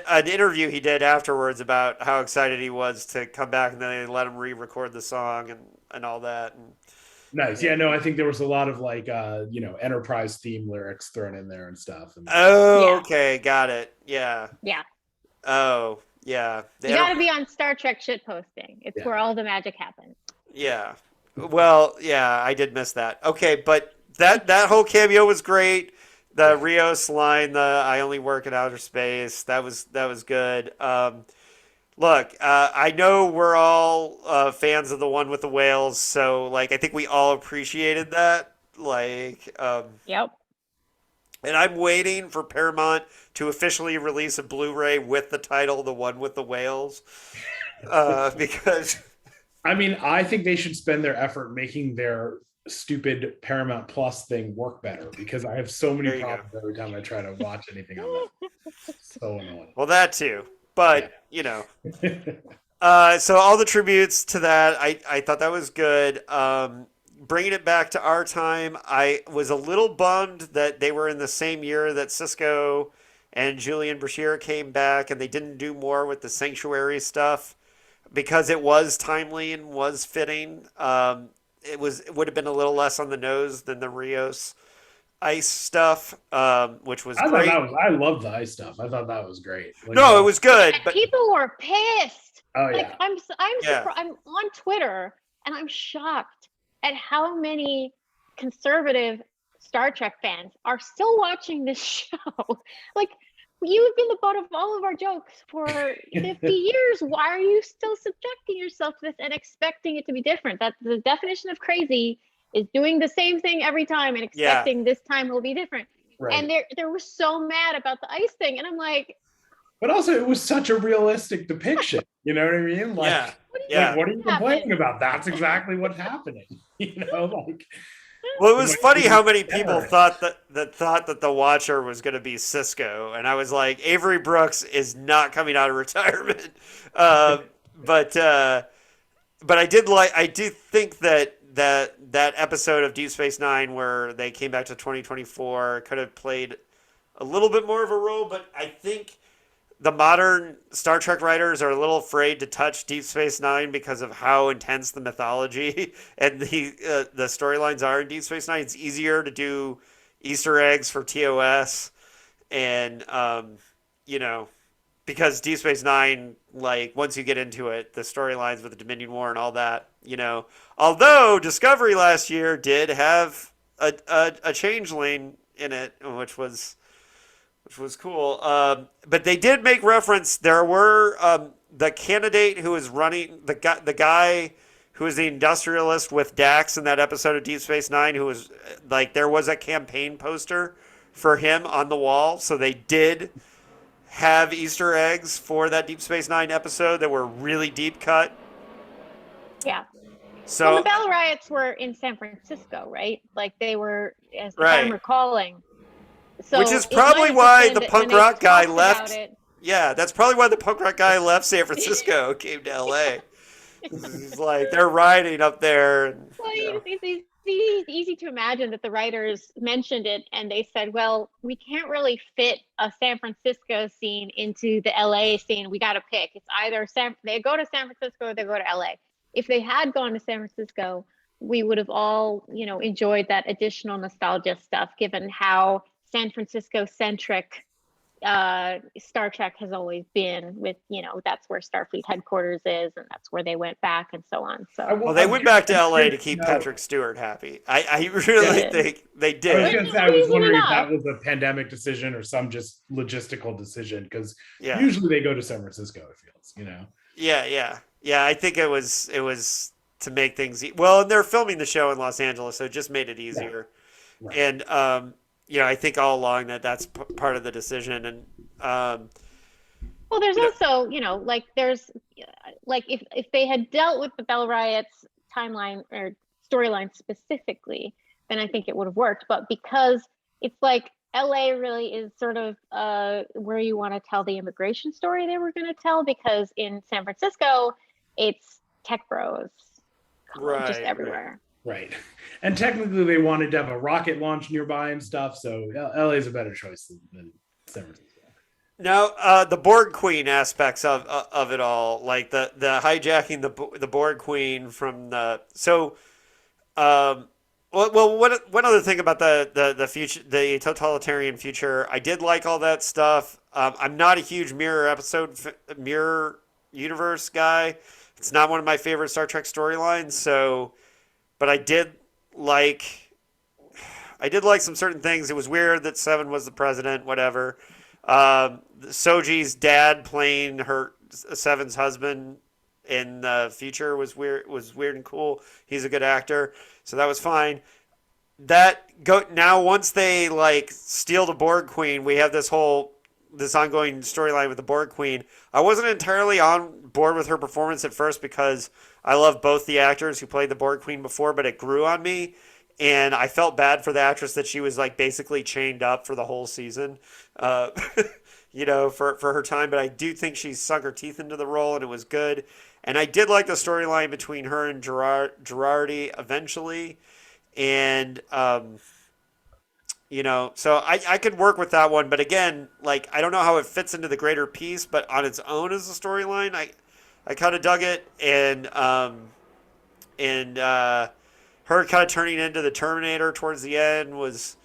an interview he did afterwards about how excited he was to come back, and then they let him re-record the song and all that. And, nice. Yeah, no, I think there was a lot of like Enterprise theme lyrics thrown in there and stuff. Okay, got it. Yeah. Yeah. Oh, yeah. You got to be on Star Trek shit posting. It's where all the magic happens. Yeah. Well, yeah, I did miss that. Okay, but that whole cameo was great. The Rios line, the "I only work in outer space," that was good. Look, I know we're all fans of the one with the whales, so like I think we all appreciated that. Like, yep. And I'm waiting for Paramount to officially release a Blu-ray with the title "The One with the Whales," because I mean, I think they should spend their effort making their stupid Paramount Plus thing work better, because I have so many problems every time I try to watch anything on that. So annoying. Well, that too, but so all the tributes to that, I thought that was good. Bringing it back to our time, I was a little bummed that they were in the same year that Sisko and Julian Bashir came back, and they didn't do more with the Sanctuary stuff, because it was timely and was fitting. It would have been a little less on the nose than the Rios ice stuff, which was great. I love the ice stuff. I thought that was great. Like, it was good. But people were pissed. Oh yeah. I'm surprised. I'm on Twitter and I'm shocked at how many conservative Star Trek fans are still watching this show. Like, you've been the butt of all of our jokes for 50 years. Why are you still subjecting yourself to this and expecting it to be different? That's the definition of crazy, is doing the same thing every time and expecting this time will be different. Right. And they were so mad about the ice thing. And I'm like... But also, it was such a realistic depiction. You know what I mean? Like, what are you complaining about? That's exactly what's happening. Well, it was funny how many people thought that the Watcher was going to be Sisko, and I was like, Avery Brooks is not coming out of retirement. But I do think that episode of Deep Space Nine where they came back to 2024 could have played a little bit more of a role. But I think the modern Star Trek writers are a little afraid to touch Deep Space Nine because of how intense the mythology and the storylines are in Deep Space Nine. It's easier to do Easter eggs for TOS, and because Deep Space Nine, like, once you get into it, the storylines with the Dominion War and all that, although Discovery last year did have a changeling in it, which was cool. But they did make reference. There were the candidate who was running, the guy who was the industrialist with Dax in that episode of Deep Space Nine, who was like, there was a campaign poster for him on the wall. So they did have Easter eggs for that Deep Space Nine episode that were really deep cut. Yeah. So the Bell Riots were in San Francisco, right? Like, they were, as I'm recalling. So which is probably why the punk rock guy left. Yeah, that's probably why the punk rock guy left San Francisco, came to LA. He's like, they're rioting up there. Well, it's easy to imagine that the writers mentioned it and they said, well, we can't really fit a San Francisco scene into the LA scene. We got to pick. It's either they go to San Francisco or they go to LA. If they had gone to San Francisco, we would have all, enjoyed that additional nostalgia stuff, given how San Francisco centric Star Trek has always been with, that's where Starfleet headquarters is, and that's where they went back and so on. So Well, they went back to LA to keep Patrick Stewart happy. I really think they did. I was going to say, I was wondering if that enough. was a pandemic decision or some just logistical decision, because Yeah. usually they go to San Francisco, it feels, Yeah. I think it was to make things well, and they're filming the show in Los Angeles, so it just made it easier. Yeah. Right. And I think all along that's part of the decision. And well, there's also, there's if they had dealt with the Bell Riots timeline or storyline specifically, then I think it would have worked. But because it's like LA really is sort of where you want to tell the immigration story they were going to tell, because in San Francisco, it's tech bros just everywhere. Right. And technically they wanted to have a rocket launch nearby and stuff, so LA is a better choice than San Francisco. Now, the Borg Queen aspects of it all, like the hijacking the Borg Queen from the one other thing about the future, the totalitarian future, I did like all that stuff. I'm not a huge mirror universe guy. It's not one of my favorite Star Trek storylines. But I did like some certain things. It was weird that Seven was the president. Whatever. Soji's dad playing Seven's husband in the future was weird and cool. He's a good actor, so that was fine. Now once they steal the Borg Queen, we have this ongoing storyline with the Borg Queen. I wasn't entirely on board with her performance at first because I love both the actors who played the Borg Queen before, but it grew on me, and I felt bad for the actress that she was basically chained up for the whole season, for her time. But I do think she sunk her teeth into the role, and it was good. And I did like the storyline between her and Gerardi eventually, and so I could work with that one. But again, I don't know how it fits into the greater piece, but on its own as a storyline, I kind of dug it, and her kind of turning into the Terminator towards the end was,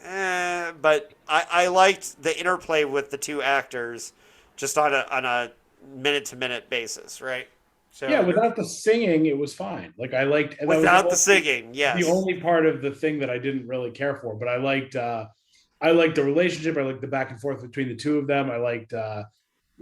but I liked the interplay with the two actors, just on a minute to minute basis, right? So yeah, without the singing, it was fine. I liked without the singing. Yes, the only part of the thing that I didn't really care for, but I liked the relationship. I liked the back and forth between the two of them. I liked.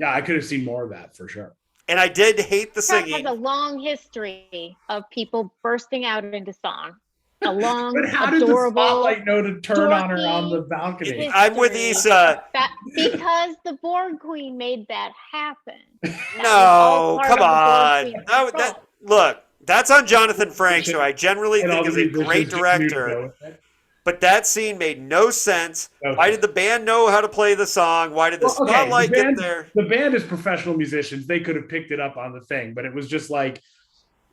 I could have seen more of that for sure. And I did hate the singing. It has a long history of people bursting out into song. A long, but how adorable, did the spotlight know to turn on her on the balcony? History. I'm with Issa. Because the Borg Queen made that happen. No, come on. Look, that's on Jonathan Frakes, who I generally think is a great director. But that scene made no sense. Okay. Why did the band know how to play the song? Why did the spotlight get there? The band is professional musicians. They could have picked it up on the thing, but it was just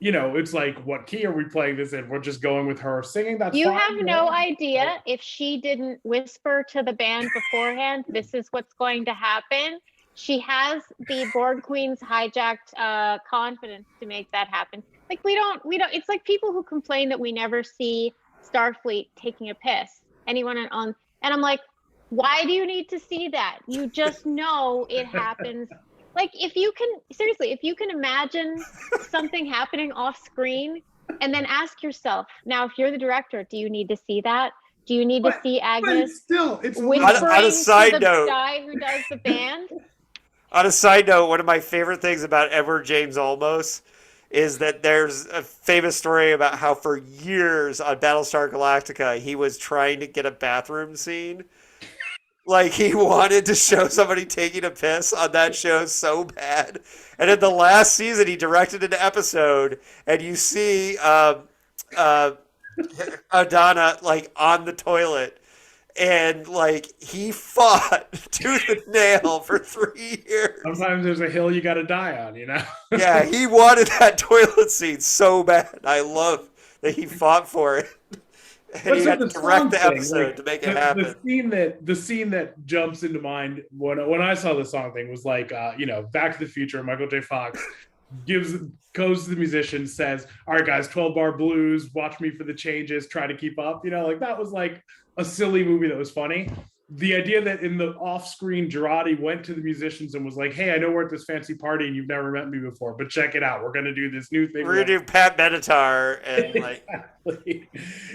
it's what key are we playing this in? We're just going with her singing. That's you have no idea if she didn't whisper to the band beforehand, this is what's going to happen. She has the Borg Queen's hijacked confidence to make that happen. We don't, it's like people who complain that we never see Starfleet taking a piss. And I'm like, why do you need to see that? You just know it happens. If you can imagine something happening off screen and then ask yourself, now, if you're the director, do you need to see that? Do you need to see Agnes whispering on a side to note, the guy who does the band? On a side note, one of my favorite things about Edward James Olmos is that there's a famous story about how for years on Battlestar Galactica, he was trying to get a bathroom scene. He wanted to show somebody taking a piss on that show so bad. And in the last season, he directed an episode, and you see Adana, on the toilet. And he fought tooth and nail for 3 years. Sometimes there's a hill you got to die on, Yeah, he wanted that toilet scene so bad. I love that he fought for it. And he had to direct the episode to make it happen. The scene that jumps into mind when I saw the song thing was Back to the Future. Michael J. Fox goes to the musician, says, "All right, guys, 12-bar blues. Watch me for the changes. Try to keep up." That was a silly movie that was funny. the idea that in the off-screen Gerardi went to the musicians and was like, hey, I know we're at this fancy party and you've never met me before, but check it out, we're going to do this new thing. We're going to do Pat Benatar and like exactly.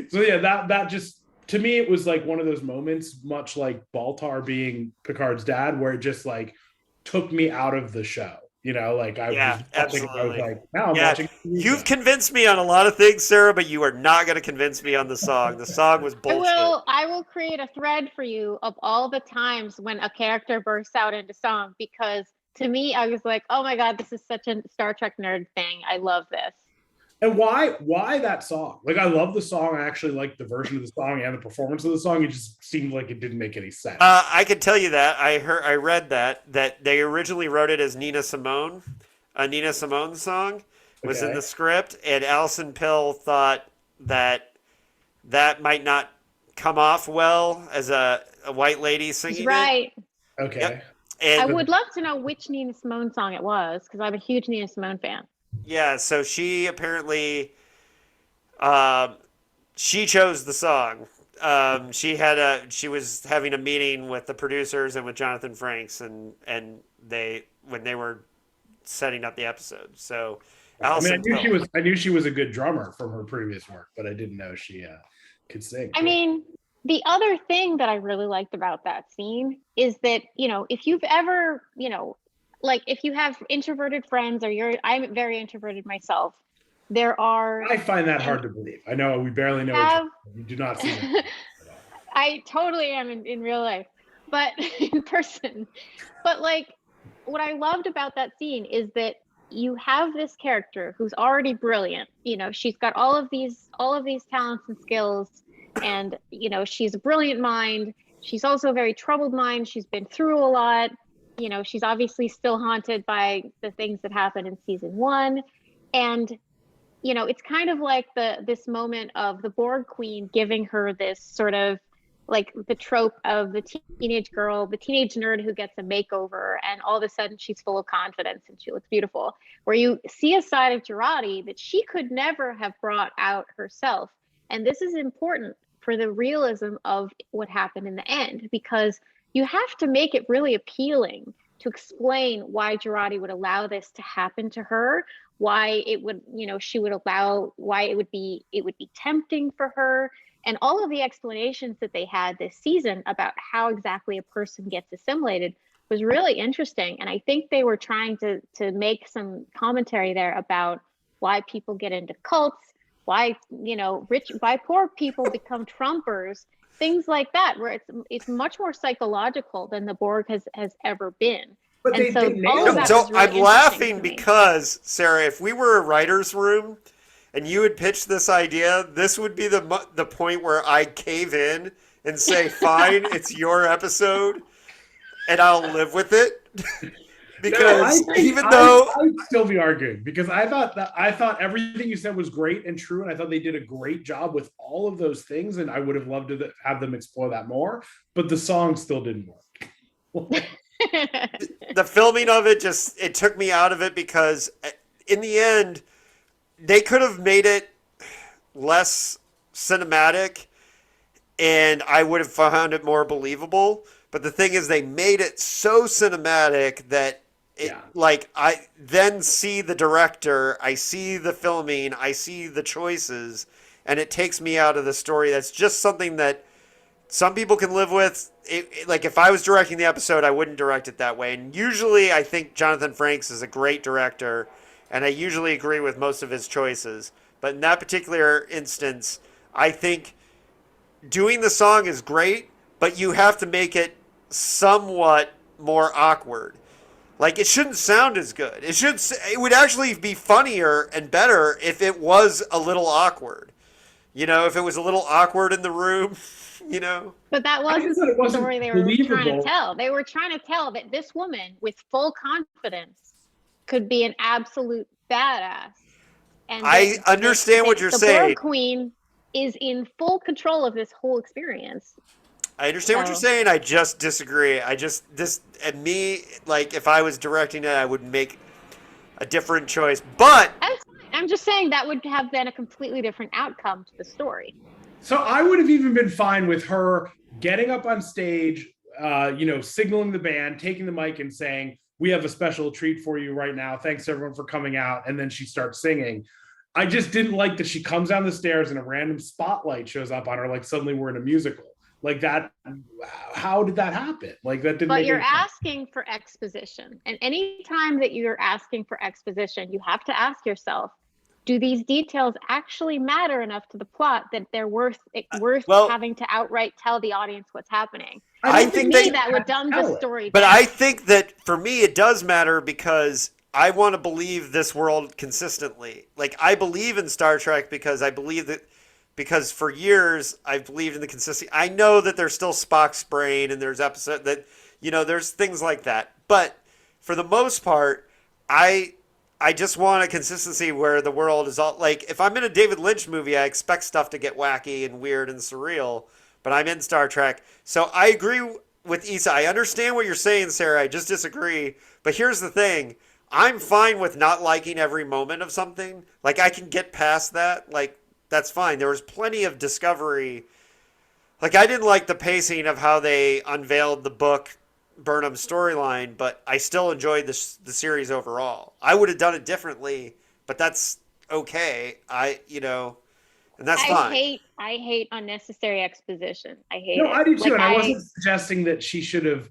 So yeah, that just, to me, it was like one of those moments, much like Baltar being Picard's dad, where it just like took me out of the show. You know, like I was absolutely. like, now I'm watching. You've convinced me on a lot of things, Sarah, but you are not going to convince me on the song. The song was bullshit. I will create a thread for you of all the times when a character bursts out into song, because to me, I was like, oh my God, this is such a Star Trek nerd thing. I love this. And why that song? Like, I love the song. I actually like the version of the song and the performance of the song. It just seemed like it didn't make any sense. I could tell you that. I read that they originally wrote it as Nina Simone. A Nina Simone song was in the script, and Alison Pill thought that might not come off well as a white lady singing right. it. Okay. Yep. And I would love to know which Nina Simone song it was, because I'm a huge Nina Simone fan. Yeah, so she apparently she chose the song. She was having a meeting with the producers and with Jonathan Frakes, and when they were setting up the episode. So I knew she was a good drummer from her previous work, but I didn't know she could sing. I mean, the other thing that I really liked about that scene is that, you know, if you've ever, you know, like if you have introverted friends, or I'm very introverted myself, I find that hard to believe. I know we barely know each other. You do not see that. I totally am in real life, but in person. But like, what I loved about that scene is that you have this character who's already brilliant. You know, she's got all of these talents and skills, and you know, she's a brilliant mind. She's also a very troubled mind. She's been through a lot. You know, she's obviously still haunted by the things that happened in season 1. And, you know, it's kind of like this moment of the Borg Queen giving her this sort of like the trope of the teenage girl, the teenage nerd who gets a makeover, and all of a sudden she's full of confidence and she looks beautiful. Where you see a side of Gerardi that she could never have brought out herself. And this is important for the realism of what happened in the end, because you have to make it really appealing to explain why Gerardi would allow this to happen to her, why it would, you know, why it would be tempting for her, and all of the explanations that they had this season about how exactly a person gets assimilated was really interesting. And I think they were trying to make some commentary there about why people get into cults, why, you know, why poor people become Trumpers. Things like that, where it's much more psychological than the Borg has ever been. But and I'm laughing because, Sarah, if we were a writer's room and you had pitched this idea, this would be the point where I cave in and say, fine, it's your episode, and I'll live with it. Because I'd still be arguing, because I thought everything you said was great and true, and I thought they did a great job with all of those things, and I would have loved to have them explore that more, but the song still didn't work. The filming of it it took me out of it, because in the end they could have made it less cinematic and I would have found it more believable. But the thing is, they made it so cinematic that like, I then see the director, I see the filming, I see the choices, and it takes me out of the story. That's just something that some people can live with. Like, if I was directing the episode, I wouldn't direct it that way. And usually I think Jonathan Frakes is a great director, and I usually agree with most of his choices. But in that particular instance, I think doing the song is great, but you have to make it somewhat more awkward. Like, it shouldn't sound as good. It would actually be funnier and better if it was a little awkward. You know, if it was a little awkward in the room, you know. But that wasn't the story they were trying to tell. They were trying to tell that this woman with full confidence could be an absolute badass. And I understand what you're saying. The Borg Queen is in full control of this whole experience. I understand what you're saying. I just disagree. Like, if I was directing it, I would make a different choice. But I'm just saying that would have been a completely different outcome to the story. So I would have even been fine with her getting up on stage, signaling the band, taking the mic and saying, "We have a special treat for you right now. Thanks everyone for coming out." And then she starts singing. I just didn't like that she comes down the stairs and a random spotlight shows up on her, like suddenly we're in a musical. Like that, how did that happen? Like that didn't. But you're asking for exposition, and any time that you're asking for exposition, you have to ask yourself, do these details actually matter enough to the plot that they're worth having to outright tell the audience what's happening? I think that would dumb the story but down. I think that for me it does matter because I want to believe this world consistently. Like, I believe in Star Trek because for years I've believed in the consistency. I know that there's still Spock's brain and there's episode that, there's things like that. But for the most part, I just want a consistency where the world is all like, if I'm in a David Lynch movie, I expect stuff to get wacky and weird and surreal, but I'm in Star Trek. So I agree with Issa. I understand what you're saying, Sarah. I just disagree. But here's the thing. I'm fine with not liking every moment of something. Like, I can get past that. Like, that's fine. There was plenty of discovery. Like, I didn't like the pacing of how they unveiled the book Burnham storyline, but I still enjoyed the series overall. I would have done it differently, but that's okay. And that's fine. I hate unnecessary exposition. I hate it. No, I do too. Like, and I wasn't suggesting that she should have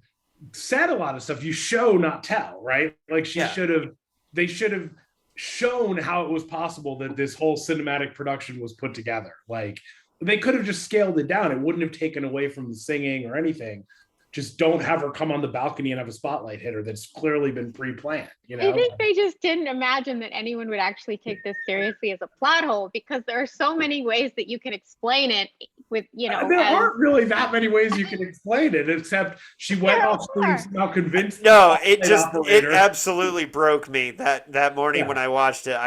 said a lot of stuff. You show, not tell, right? Like they should have shown how it was possible that this whole cinematic production was put together. Like, they could have just scaled it down. It wouldn't have taken away from the singing or anything. Just don't have her come on the balcony and have a spotlight hit her. That's clearly been pre-planned. I think they just didn't imagine that anyone would actually take this seriously as a plot hole, because there are so many ways that you can explain it with, there aren't really that many ways you can explain it, except she went off screen somehow convinced. No, it absolutely broke me that morning when I watched it.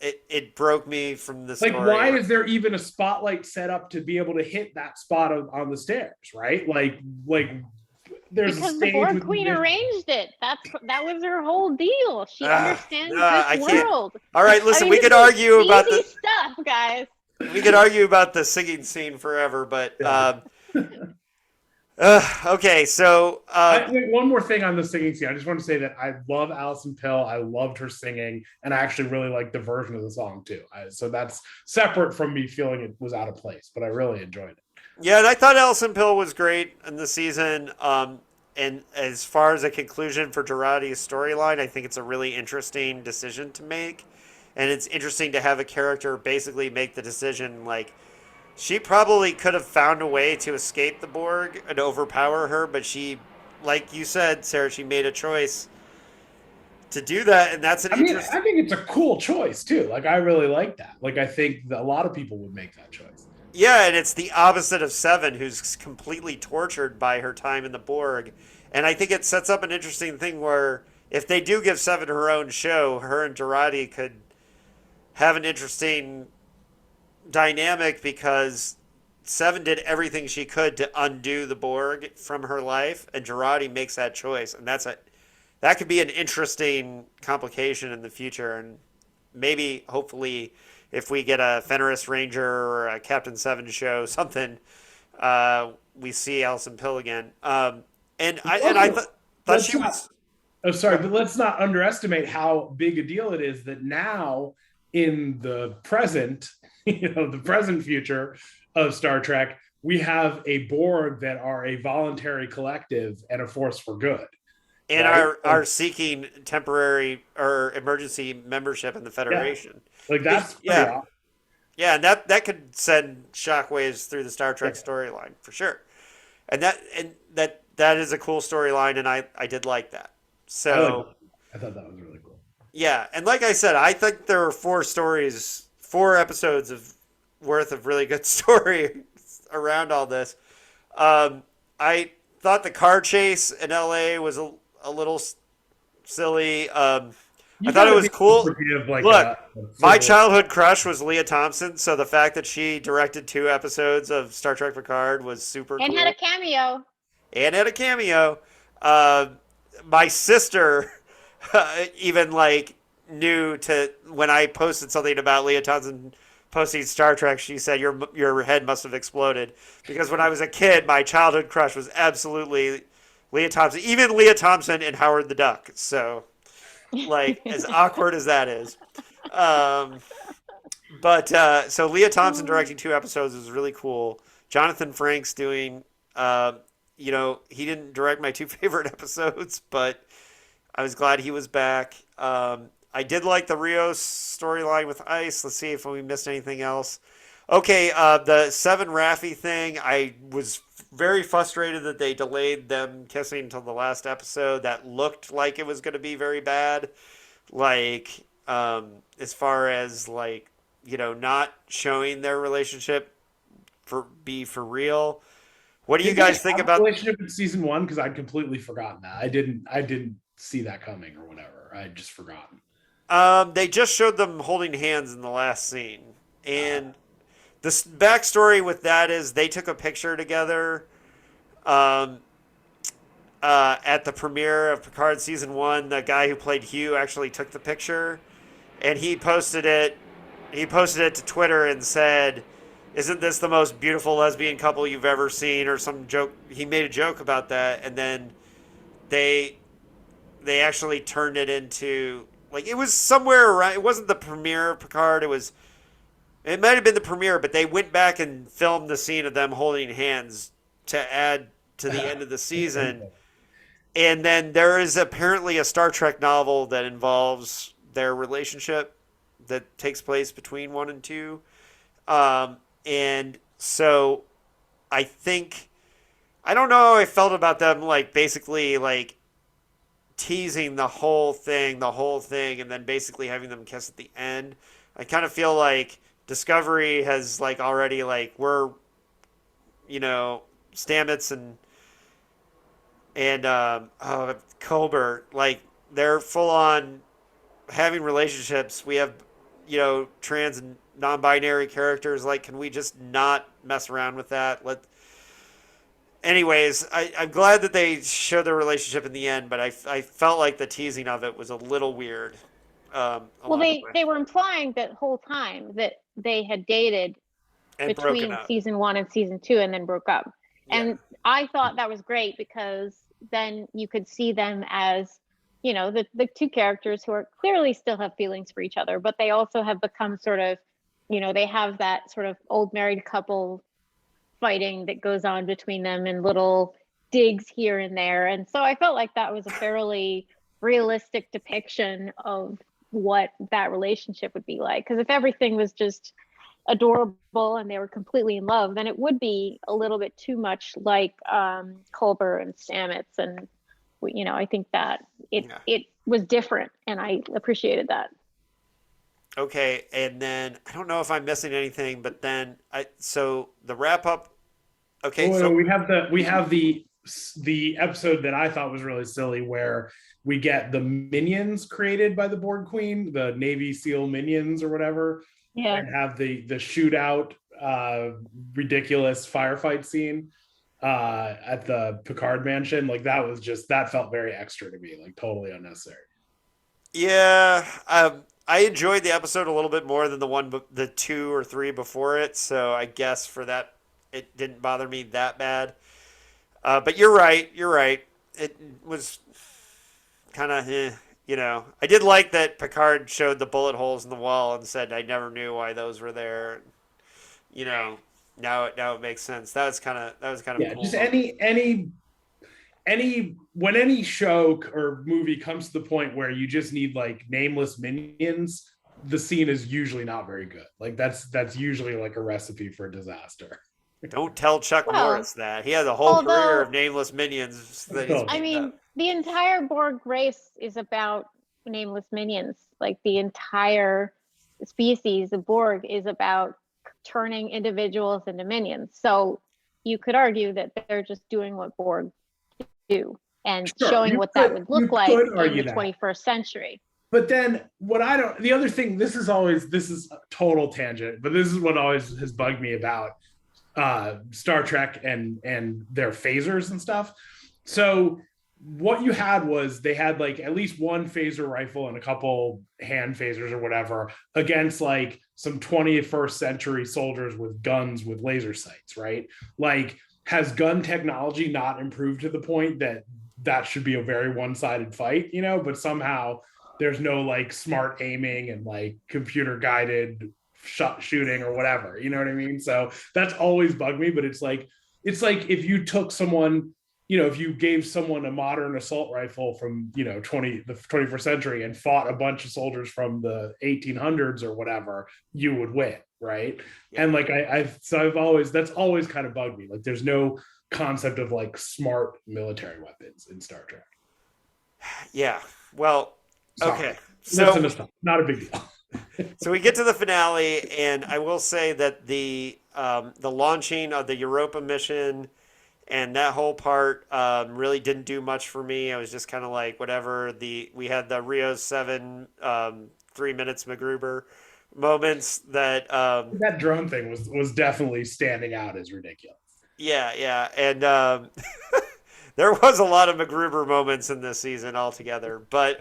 It broke me from the story. Like, why is there even a spotlight set up to be able to hit that spot on the stairs, right? Like there's because a stage the Borg Queen arranged it. That was her whole deal. She understands this world. All right, listen, we could argue about the stuff, guys. We could argue about the singing scene forever, but okay, so one more thing on the singing scene. I just want to say that I love Alison Pill. I loved her singing, and I actually really liked the version of the song too. So that's separate from me feeling it was out of place, but I really enjoyed it. Yeah, and I thought Alison Pill was great in the season. And as far as a conclusion for Gerardi's storyline, I think it's a really interesting decision to make, and it's interesting to have a character basically make the decision like, she probably could have found a way to escape the Borg and overpower her, but she, like you said, Sarah, she made a choice to do that, and that's I think it's a cool choice, too. Like, I really like that. Like, I think that a lot of people would make that choice. Yeah, and it's the opposite of Seven, who's completely tortured by her time in the Borg. And I think it sets up an interesting thing where if they do give Seven her own show, her and Gerardi could have an interesting dynamic, because Seven did everything she could to undo the Borg from her life, and Gerardi makes that choice, and that could be an interesting complication in the future. And maybe, hopefully, if we get a Fenris Ranger or a Captain Seven show, something, we see Alison Pill again. And I thought she was. Oh, sorry, but let's not underestimate how big a deal it is that now in the present, the present future of Star Trek, we have a Borg that are a voluntary collective and a force for good. And right? are seeking temporary or emergency membership in the Federation. Yeah. Like, that's awesome. Yeah, and that could send shockwaves through the Star Trek storyline for sure. And that is a cool storyline, and I did like that. So I thought that was really cool. Yeah, and like I said, I think there are 4 episodes worth of really good story around all this. I thought the car chase in LA was a little silly. I thought it was cool. Look, my childhood crush was Leah Thompson, so the fact that she directed 2 episodes of Star Trek Picard was super cool. And had a cameo. My sister even knew when I posted something about Leah Thompson posting Star Trek, she said your head must have exploded because when I was a kid, my childhood crush was absolutely Leah Thompson, even Leah Thompson and Howard the Duck. So, like, as awkward as that is. Um, so Leah Thompson directing 2 episodes was really cool. Jonathan Frakes doing, he didn't direct my 2 favorite episodes, but I was glad he was back. I did like the Rios storyline with Ice. Let's see if we missed anything else. Okay, the Seven Raffi thing, I was very frustrated that they delayed them kissing until the last episode. That looked like it was going to be very bad. Like, as far as, like, not showing their relationship be for real. What do you guys think about the relationship in season 1? Because I'd completely forgotten that. I didn't see that coming or whatever. I'd just forgotten. They just showed them holding hands in the last scene. And the backstory with that is they took a picture together at the premiere of Picard season 1. The guy who played Hugh actually took the picture, and he posted it to Twitter and said, "Isn't this the most beautiful lesbian couple you've ever seen?" or some joke. He made a joke about that, and then they actually turned it into, like, it was somewhere around. It wasn't the premiere of Picard. It might have been the premiere, but they went back and filmed the scene of them holding hands to add to the end of the season. And then there is apparently a Star Trek novel that involves their relationship that takes place between 1 and 2. And so I don't know how I felt about them, like, basically, like, teasing the whole thing, and then basically having them kiss at the end. I kind of feel like Discovery has, like, already, like, we're, Stamets and Colbert, like, they're full on having relationships. We have, trans and non-binary characters. Like, can we just not mess around with that? Anyways, I'm glad that they showed their relationship in the end, but I felt like the teasing of it was a little weird. They were implying that whole time that they had dated and between season 1 and season 2 and then broke up. Yeah. And I thought that was great because then you could see them as, the 2 characters who are clearly still have feelings for each other, but they also have become sort of, they have that sort of old married couple fighting that goes on between them and little digs here and there. And so I felt like that was a fairly realistic depiction of what that relationship would be like. Because if everything was just adorable and they were completely in love, then it would be a little bit too much like Colbert and Stamets. And, I think that it was different, and I appreciated that. Okay, and then I don't know if I'm missing anything, but then so the wrap up. Okay, so we have the episode that I thought was really silly, where we get the minions created by the Borg Queen, the Navy SEAL minions or whatever, and have the shootout, ridiculous firefight scene at the Picard mansion. Like, that felt very extra to me, like totally unnecessary. Yeah, I enjoyed the episode a little bit more than the 2 or 3 before it, so I guess for that it didn't bother me that bad. But you're right. It was kind of, I did like that Picard showed the bullet holes in the wall and said, "I never knew why those were there." Now it makes sense. That was kind of cool. Just when any show or movie comes to the point where you just need, like, nameless minions, the scene is usually not very good. Like, that's usually like a recipe for disaster. Don't tell Chuck Norris that. He has a whole career of nameless minions. The entire Borg race is about nameless minions. Like, the entire species of Borg is about turning individuals into minions. So you could argue that they're just doing what Borg do and showing what that would look like in the 21st century. But then the other thing, this is a total tangent, but this is what always has bugged me about Star Trek and their phasers and stuff. So what you had was they had like at least one phaser rifle and a couple hand phasers or whatever against like some 21st century soldiers with guns with laser sights, right? Like, has gun technology not improved to the point that that should be a very one-sided fight, you know? But somehow there's no like smart aiming and like computer guided shot shooting or whatever, you know what I mean? So that's always bugged me. But it's like if you took someone, you know, if you gave someone a modern assault rifle from, you know, the 21st century and fought a bunch of soldiers from the 1800s or whatever, you would win, right? Yeah. And like that's always kind of bugged me. Like, there's no concept of like smart military weapons in Star Trek. Yeah. Well, Sorry. okay. So not a big deal. So we get to the finale, and I will say that the launching of the Europa mission and that whole part really didn't do much for me. I was just kind of like, whatever. We had the Rio 7 3 minutes MacGruber moments that that drone thing was definitely standing out as ridiculous. Yeah, and there was a lot of MacGruber moments in this season altogether, but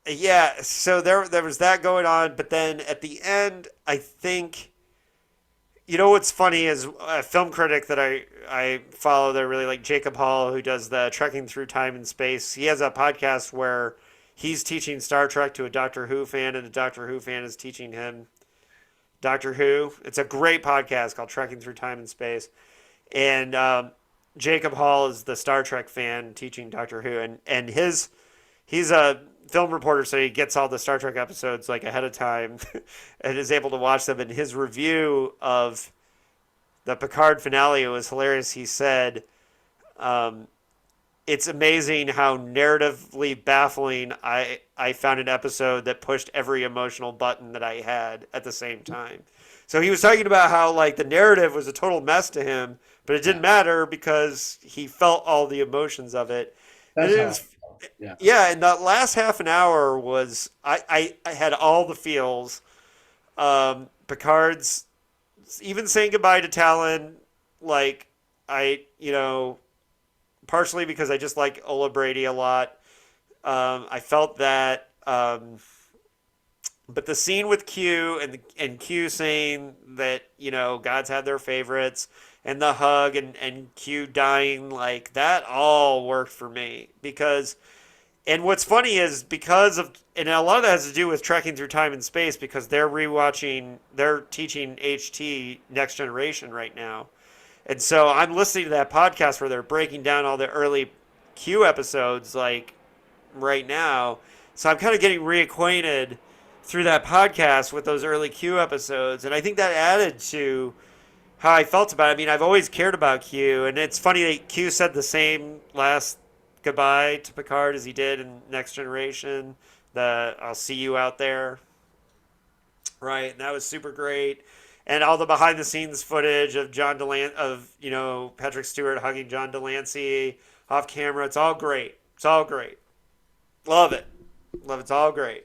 yeah. So there was that going on, but then at the end, I think. You know what's funny is a film critic that I follow that I really like, Jacob Hall, who does the Trekking Through Time and Space. He has a podcast where he's teaching Star Trek to a Doctor Who fan, and a Doctor Who fan is teaching him Doctor Who. It's a great podcast called Trekking Through Time and Space. And Jacob Hall is the Star Trek fan teaching Doctor Who. And he's a film reporter, so he gets all the Star Trek episodes like ahead of time and is able to watch them. In his review of the Picard finale, it was hilarious. He said, it's amazing how narratively baffling I found an episode that pushed every emotional button that I had at the same time. So he was talking about how like the narrative was a total mess to him, but it didn't matter because he felt all the emotions of it. Yeah, and that last half an hour was I had all the feels. Picard's even saying goodbye to Talon, like partially because I just like Ola Brady a lot. I felt that, but the scene with Q and Q saying that gods had their favorites, and the hug and Q dying, like that all worked for me because. And what's funny is and a lot of that has to do with Trekking Through Time and Space, because they're teaching HT Next Generation right now. And so I'm listening to that podcast where they're breaking down all the early Q episodes, like right now. So I'm kind of getting reacquainted through that podcast with those early Q episodes. And I think that added to how I felt about it. I mean, I've always cared about Q. And it's funny that Q said the same last goodbye to Picard as he did in Next Generation. I'll see you out there. Right, and that was super great. And all the behind the scenes footage of Patrick Stewart hugging John Delancey off camera. It's all great. It's all great. Love it. It's all great.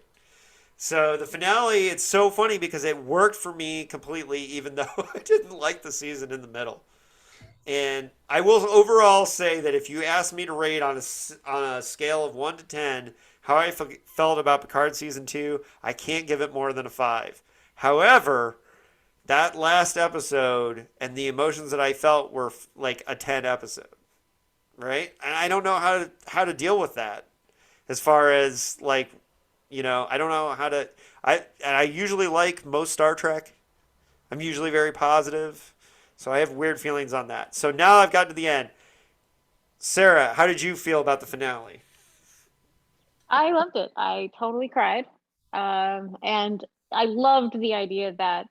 So the finale, it's so funny because it worked for me completely, even though I didn't like the season in the middle. And I will overall say that if you ask me to rate on a scale of 1 to 10 how I felt about Picard Season 2, I can't give it more than a 5. However, that last episode and the emotions that I felt were like a 10 episode, right? And I don't know how to deal with that as far as like, I don't know how to... I usually like most Star Trek. I'm usually very positive. So I have weird feelings on that. So now I've gotten to the end. Sarah, how did you feel about the finale? I loved it. I totally cried. And I loved the idea that,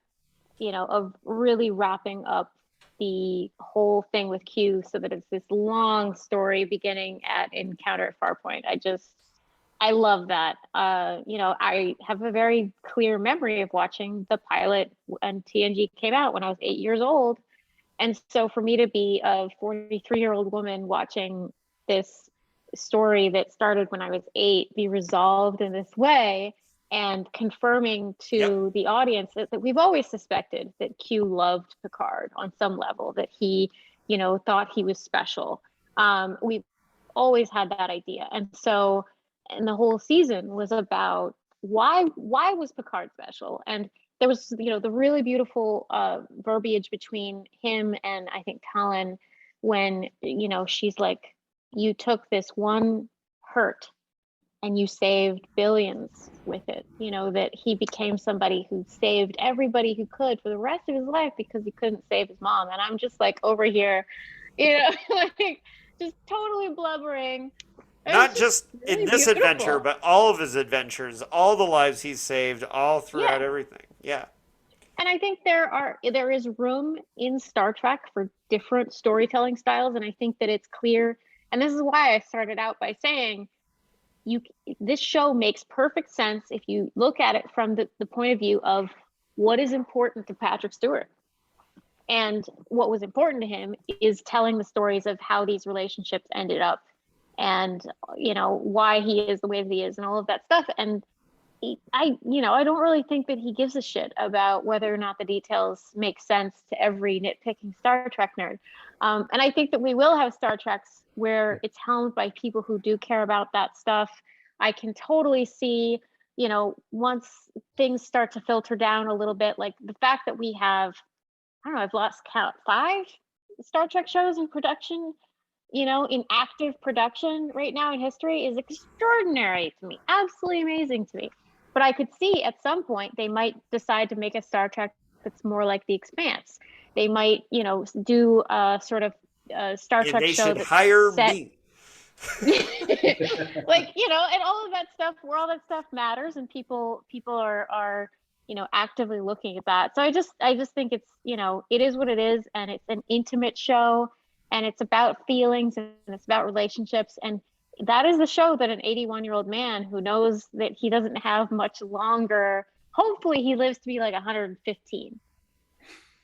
of really wrapping up the whole thing with Q so that it's this long story beginning at Encounter at Farpoint. I love that. I have a very clear memory of watching the pilot when TNG came out when I was 8 years old. And so for me to be a 43-year-old woman watching this story that started when I was 8 be resolved in this way and confirming to the audience that we've always suspected that Q loved Picard on some level, that he thought he was special. We always had that idea. And the whole season was about why was Picard special? And there was, the really beautiful verbiage between him and I think Talon when, she's like, you took this one hurt and you saved billions with it, that he became somebody who saved everybody who could for the rest of his life because he couldn't save his mom. And I'm just like over here, like just totally blubbering. Not just really in this beautiful adventure, but all of his adventures, all the lives he's saved, all throughout everything. Yeah. And I think there is room in Star Trek for different storytelling styles. And I think that it's clear. And this is why I started out by saying, this show makes perfect sense if you look at it from the point of view of what is important to Patrick Stewart. And what was important to him is telling the stories of how these relationships ended up and, why he is the way that he is and all of that stuff. And I don't really think that he gives a shit about whether or not the details make sense to every nitpicking Star Trek nerd. And I think that we will have Star Treks where it's helmed by people who do care about that stuff. I can totally see, once things start to filter down a little bit, like the fact that we have, I don't know, I've lost count, 5 Star Trek shows in production, in active production right now in history is extraordinary to me, absolutely amazing to me. But I could see at some point they might decide to make a Star Trek that's more like The Expanse. They might, do a sort of Star Trek they show should that's hire set... me. Like, and all of that stuff, where all that stuff matters, and people are actively looking at that. So I just think it's, it is what it is, and it's an intimate show, and it's about feelings, and it's about relationships, and that is the show that an 81-year-old man who knows that he doesn't have much longer, hopefully he lives to be like 115.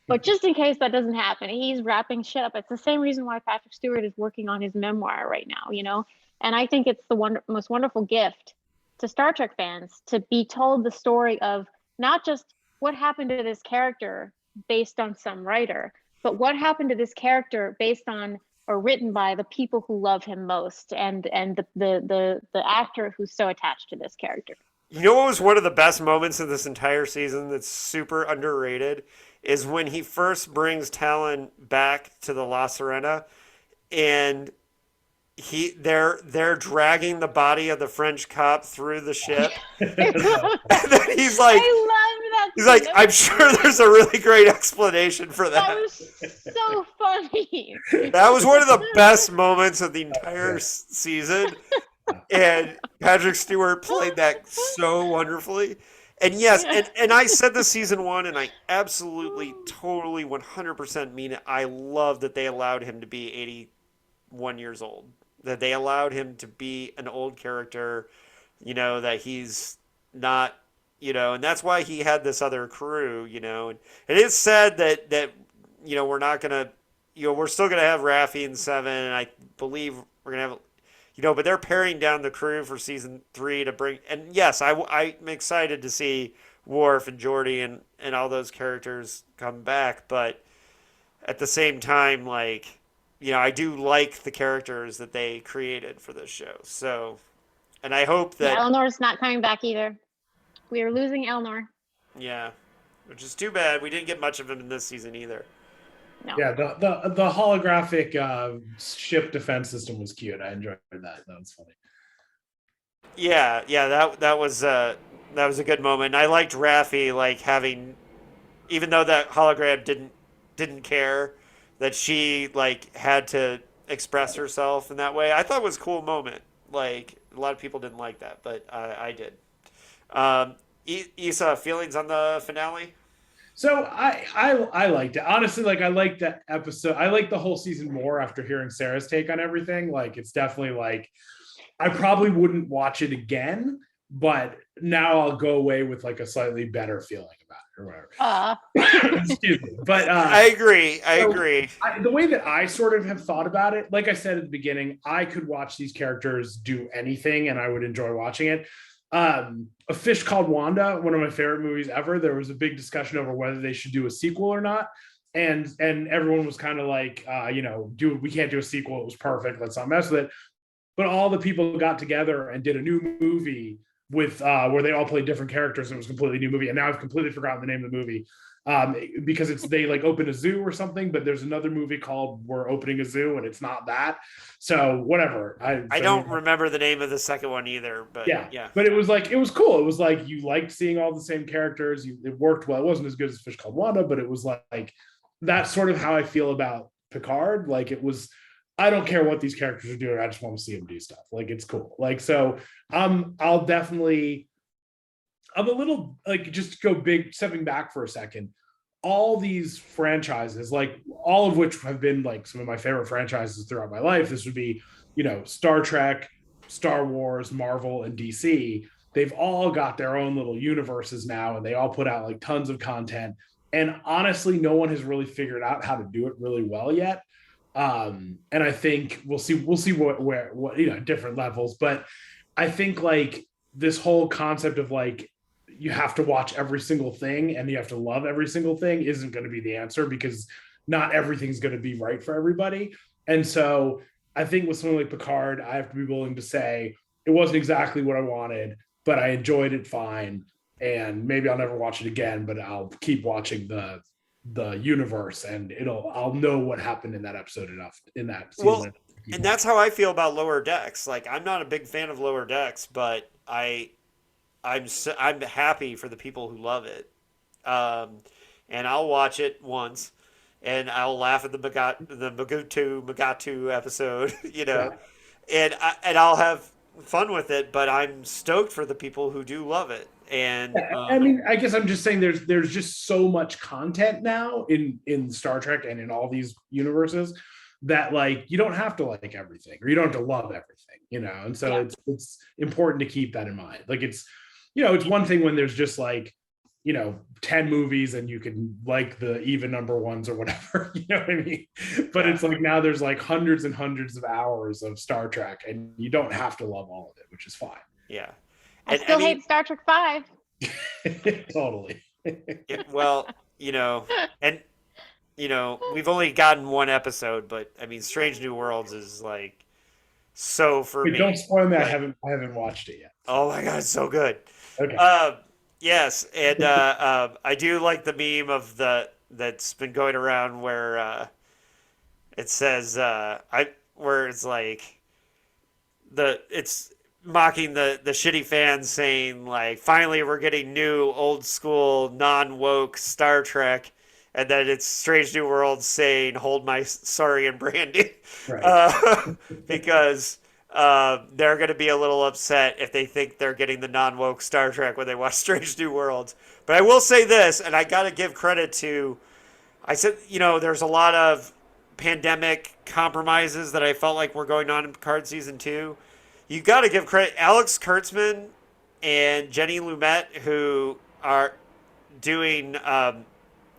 But just in case that doesn't happen, he's wrapping shit up. It's the same reason why Patrick Stewart is working on his memoir right now, And I think it's the most wonderful gift to Star Trek fans to be told the story of not just what happened to this character based on some writer, but what happened to this character based on or written by the people who love him most and the actor who's so attached to this character. You know what was one of the best moments of this entire season that's super underrated is when he first brings Talon back to the La Sirena and they're dragging the body of the French cop through the ship. And then he's like, I love that. He's like, I'm sure there's a really great explanation for that. That was so funny. That was one of the best moments of the entire season. And Patrick Stewart played that so wonderfully. And yes, and I said this season 1, and I absolutely, totally, 100% mean it. I love that they allowed him to be 81 years old. That they allowed him to be an old character, that he's not, and that's why he had this other crew, and it is said that we're not going to, we're still going to have Raffi and Seven, and I believe we're going to have, but they're paring down the crew for season 3 to bring, and yes, I'm excited to see Worf and Geordi and all those characters come back, but at the same time, like, I do like the characters that they created for this show. So, and I hope that Eleanor's not coming back either. We are losing Eleanor. Yeah, which is too bad. We didn't get much of him in this season either. No. Yeah, the holographic ship defense system was cute. I enjoyed that. That was funny. Yeah, that was a good moment. I liked Raffi like having, even though that hologram didn't care, that she like had to express herself in that way. I thought it was a cool moment. Like a lot of people didn't like that, but I did. Issa, feelings on the finale? So I liked it. Honestly, like I liked that episode. I liked the whole season more after hearing Sarah's take on everything. Like it's definitely like I probably wouldn't watch it again, but now I'll go away with like a slightly better feeling about it or whatever. Excuse me. But I agree. The way that I sort of have thought about it, like I said at the beginning, I could watch these characters do anything and I would enjoy watching it. A Fish Called Wanda, one of my favorite movies ever. There was a big discussion over whether they should do a sequel or not. and everyone was kind of like, we can't do a sequel, it was perfect, let's not mess with it. But all the people got together and did a new movie with where they all played different characters, and it was a completely new movie. And now I've completely forgotten the name of the movie, because they like open a zoo or something, but there's another movie called We're Opening a Zoo, and it's not that. So whatever. I don't remember the name of the second one either, but yeah. But it was cool. It was like you liked seeing all the same characters. It worked well. It wasn't as good as Fish Called Wanda, but it was like that's sort of how I feel about Picard. Like it was, I don't care what these characters are doing. I just want to see them do stuff. Like it's cool. Like, so I'll definitely, I'm a little like, just go big, stepping back for a second. All these franchises, like all of which have been like some of my favorite franchises throughout my life. This would be, Star Trek, Star Wars, Marvel, and DC. They've all got their own little universes now, and they all put out like tons of content. And honestly, no one has really figured out how to do it really well yet. And I think we'll see what different levels, but I think like this whole concept of like you have to watch every single thing and you have to love every single thing isn't going to be the answer, because not everything's going to be right for everybody. And so I think with something like Picard, I have to be willing to say it wasn't exactly what I wanted, but I enjoyed it fine, and maybe I'll never watch it again, but I'll keep watching the universe, and I'll know what happened in that episode enough in that season. Well, and that's how I feel about Lower Decks. Like I'm not a big fan of Lower Decks, but I'm happy for the people who love it. And I'll watch it once, and I'll laugh at the Magatu episode, Yeah. and I'll have fun with it. But I'm stoked for the people who do love it. And I mean, I guess I'm just saying there's just so much content now in Star Trek and in all these universes that like you don't have to like everything, or you don't have to love everything, and so it's important to keep that in mind. Like it's one thing when there's just like 10 movies and you can like the even number ones or whatever, you know what I mean? But it's like now there's like hundreds and hundreds of hours of Star Trek, and you don't have to love all of it, which is fine. Yeah. I still hate Star Trek 5. Totally. Well, and we've only gotten one episode, but I mean, Strange New Worlds is like so for me. Don't spoil me. Like, I haven't watched it yet. Oh my god, it's so good. Okay. Yes, and I do like the meme of that's been going around where it says where it's like it's mocking the shitty fans, saying like finally we're getting new old school non-woke Star Trek, and then it's Strange New Worlds saying hold my sorry and brandy. Right. Because they're going to be a little upset if they think they're getting the non-woke Star Trek when they watch Strange New Worlds. But I will say this, and I got to give credit to, I said, there's a lot of pandemic compromises that I felt like were going on in Picard season 2. You got to give credit, Alex Kurtzman and Jenny Lumet, who are doing,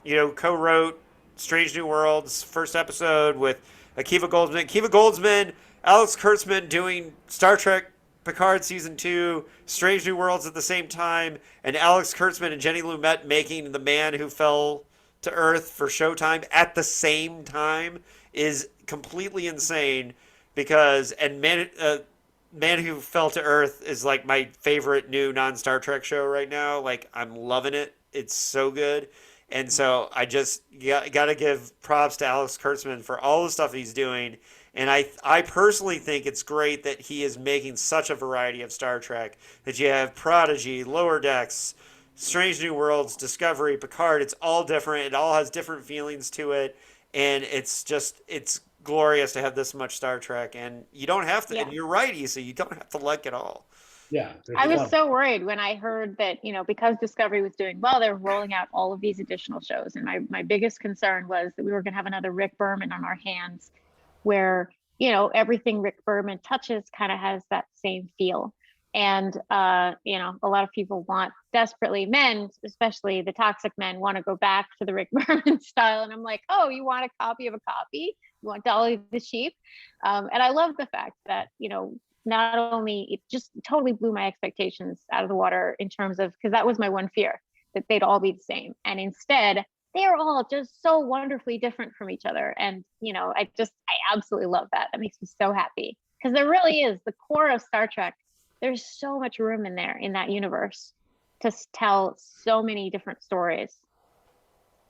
co-wrote Strange New Worlds first episode with Akiva Goldsman, Alex Kurtzman doing Star Trek Picard season 2, Strange New Worlds at the same time, and Alex Kurtzman and Jenny Lumet making The Man Who Fell to Earth for Showtime at the same time is completely insane. Because Man Who Fell to Earth is like my favorite new non-Star Trek show right now. Like I'm loving it. It's so good. And so I just got to give props to Alex Kurtzman for all the stuff he's doing. And I personally think it's great that he is making such a variety of Star Trek, that you have Prodigy, Lower Decks, Strange New Worlds, Discovery, Picard. It's all different. It all has different feelings to it. And it's glorious to have this much Star Trek. And you don't have to, and you're right, Issa, you don't have to like it all. Yeah. I was so worried when I heard that, because Discovery was doing well, they're rolling out all of these additional shows. And my biggest concern was that we were going to have another Rick Berman on our hands, where, everything Rick Berman touches kind of has that same feel. And, a lot of people desperately, men, especially the toxic men, want to go back to the Rick Berman style. And I'm like, oh, you want a copy of a copy? You want Dolly the Sheep? And I love the fact that, not only it just totally blew my expectations out of the water in terms of, because that was my one fear, that they'd all be the same. And instead they are all just so wonderfully different from each other. And, I absolutely love that. That makes me so happy, because there really is the core of Star Trek. There's so much room in there, in that universe, to tell so many different stories.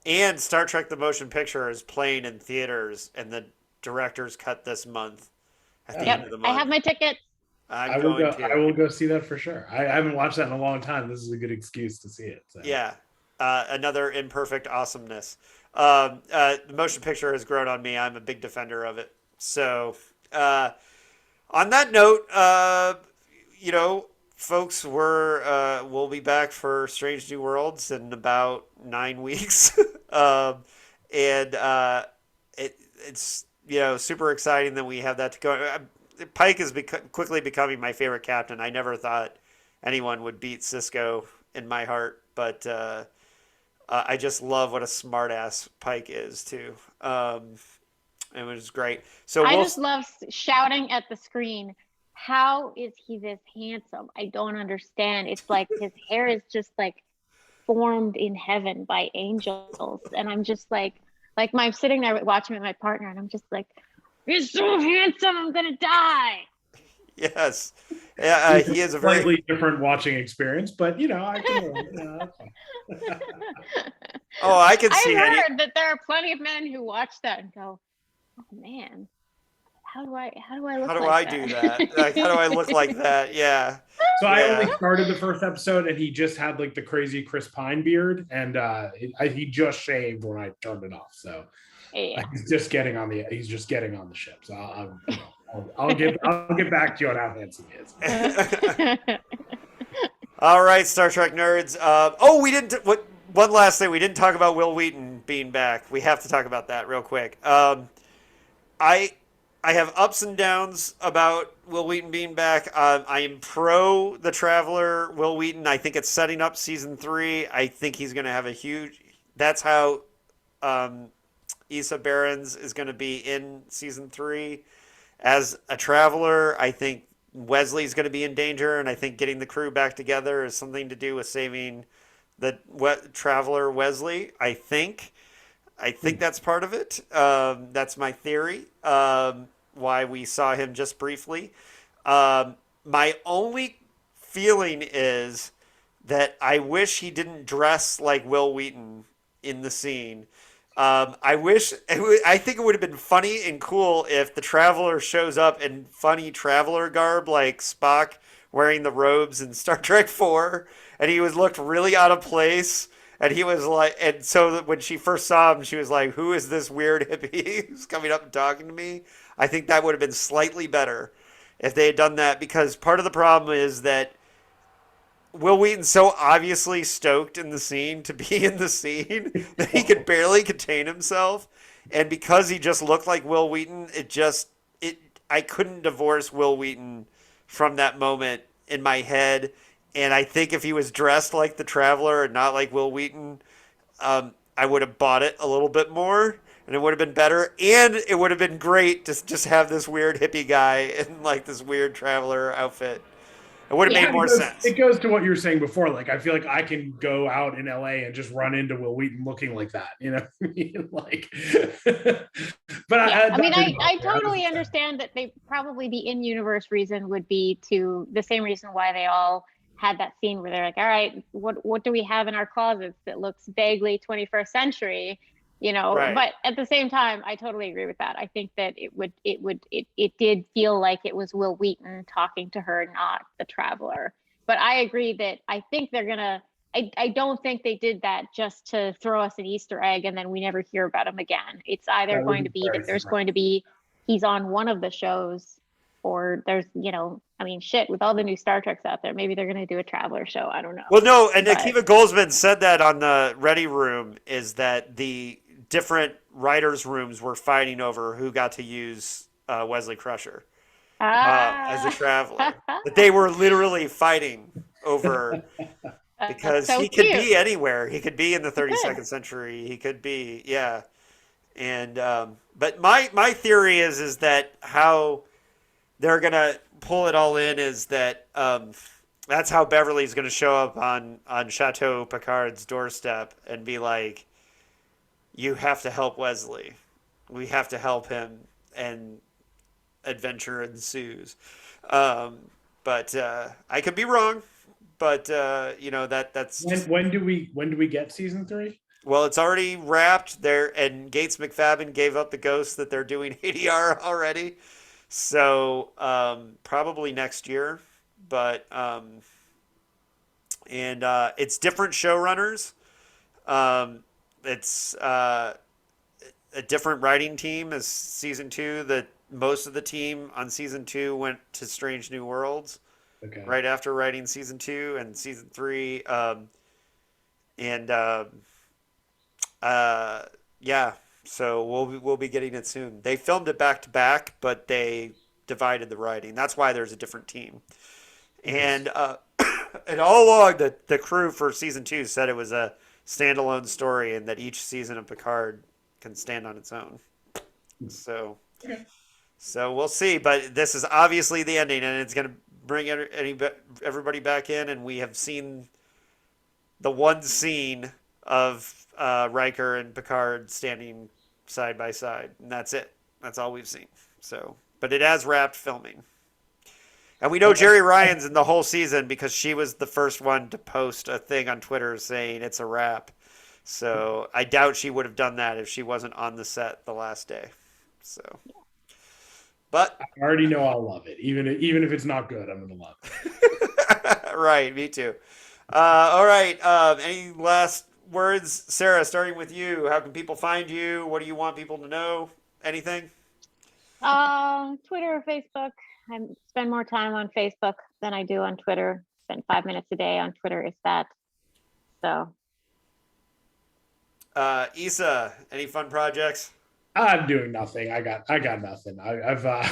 And Star Trek the Motion Picture is playing in theaters, and the director's cut this month at the end of the month. I have my tickets. I will go see that for sure. I haven't watched that in a long time. This is a good excuse to see it. So. Yeah. Another imperfect awesomeness. The motion picture has grown on me. I'm a big defender of it. So, on that note, folks, we'll be back for Strange New Worlds in about 9 weeks. It's super exciting that we have that to go. Pike is quickly becoming my favorite captain. I never thought anyone would beat Sisko in my heart, but I just love what a smartass Pike is too. It was great. So I just love shouting at the screen, how is he this handsome? I don't understand. It's like his hair is just like formed in heaven by angels. And I'm just like I'm sitting there watching with my partner, and I'm just like, he's so handsome, I'm gonna die. Yes. Yeah, he is a very slightly different watching experience, but I can Oh, I can see it. I heard that there are plenty of men who watch that and go, oh man, how do I look like that? Do that? Like, how do I look like that? Yeah. So I only started the first episode, and he just had like the crazy Chris Pine beard, and he just shaved when I turned it off. So he's just getting on the ship. So I'll get back to you on how handsome he is. All right, Star Trek nerds. We didn't. One last thing, we didn't talk about Will Wheaton being back. We have to talk about that real quick. I have ups and downs about Will Wheaton being back. I am pro The Traveler, Will Wheaton. I think it's setting up season 3. I think he's going to have a huge. That's how Issa Behrens is going to be in season 3 as a Traveler. I think Wesley's going to be in danger, and I think getting the crew back together is something to do with saving the Traveler Wesley. I think that's part of it. That's my theory. Why we saw him just briefly. My only feeling is that I wish he didn't dress like Will Wheaton in the scene. I think it would have been funny and cool if the Traveler shows up in funny Traveler garb, like Spock wearing the robes in Star Trek 4, and he looked really out of place. And he was like, and so when she first saw him, she was like, who is this weird hippie who's coming up and talking to me? I think that would have been slightly better if they had done that, because part of the problem is that Will Wheaton's so obviously stoked in the scene to be in the scene that he could barely contain himself. And because he just looked like Will Wheaton, I couldn't divorce Will Wheaton from that moment in my head. And I think if he was dressed like the Traveler and not like Will Wheaton, I would have bought it a little bit more, and it would have been better. And it would have been great to just have this weird hippie guy in like this weird Traveler outfit. It would have made more sense. It goes to what you were saying before. Like, I feel like I can go out in LA and just run into Will Wheaton looking like that. Like, but yeah. I totally understand that probably the in-universe reason would be the same reason why they all had that scene where they're like, all right, what do we have in our closets that looks vaguely 21st century, Right. But at the same time, I totally agree with that. I think that it did feel like it was Will Wheaton talking to her, not the Traveler. But I agree that I think they're gonna, I don't think they did that just to throw us an Easter egg and then we never hear about him again. It's either going to be that there's going to be, he's on one of the shows, or there's, with all the new Star Treks out there, maybe they're going to do a Traveler show. I don't know. Well, no, and Akiva Goldsman said that on the Ready Room, is that the different writers' rooms were fighting over who got to use Wesley Crusher as a Traveler. That they were literally fighting over, because he could be anywhere. He could be in the 32nd century. He could be, yeah. And but my theory is that how they're gonna pull it all in is that that's how Beverly's gonna show up on Chateau Picard's doorstep and be like, you have to help Wesley. We have to help him, and adventure ensues. Um, but I could be wrong. But that's just, when do we get season 3? well, it's already wrapped there, and Gates McFadden gave up the ghost that they're doing ADR already. So probably next year, but and it's different showrunners. It's a different writing team as season 2. That most of the team on season 2 went to Strange New Worlds Okay. right after writing season 2 and season 3. And yeah, so we'll be getting it soon. They filmed it back to back, but they divided the writing. That's why there's a different team. And and all along, the crew for season 2 said it was a standalone story, and that each season of Picard can stand on its own. So, so we'll see. But this is obviously the ending, and it's going to bring everybody back in. And we have seen the one scene of Riker and Picard standing side by side, and that's it. That's all we've seen. So, but it has wrapped filming. And we know Jerry Ryan's in the whole season because she was the first one to post a thing on Twitter saying it's a wrap. So I doubt she would have done that if she wasn't on the set the last day. So, but I already know I'll love it. Even if it's not good, I'm gonna love it. Right, me too. All right. Any last words, Sarah? Starting with you. How can people find you? What do you want people to know? Anything? Twitter or Facebook. I spend more time on Facebook than I do on Twitter. Spend 5 minutes a day on Twitter, if that. So. Issa, any fun projects? I'm doing nothing. I got nothing. I've I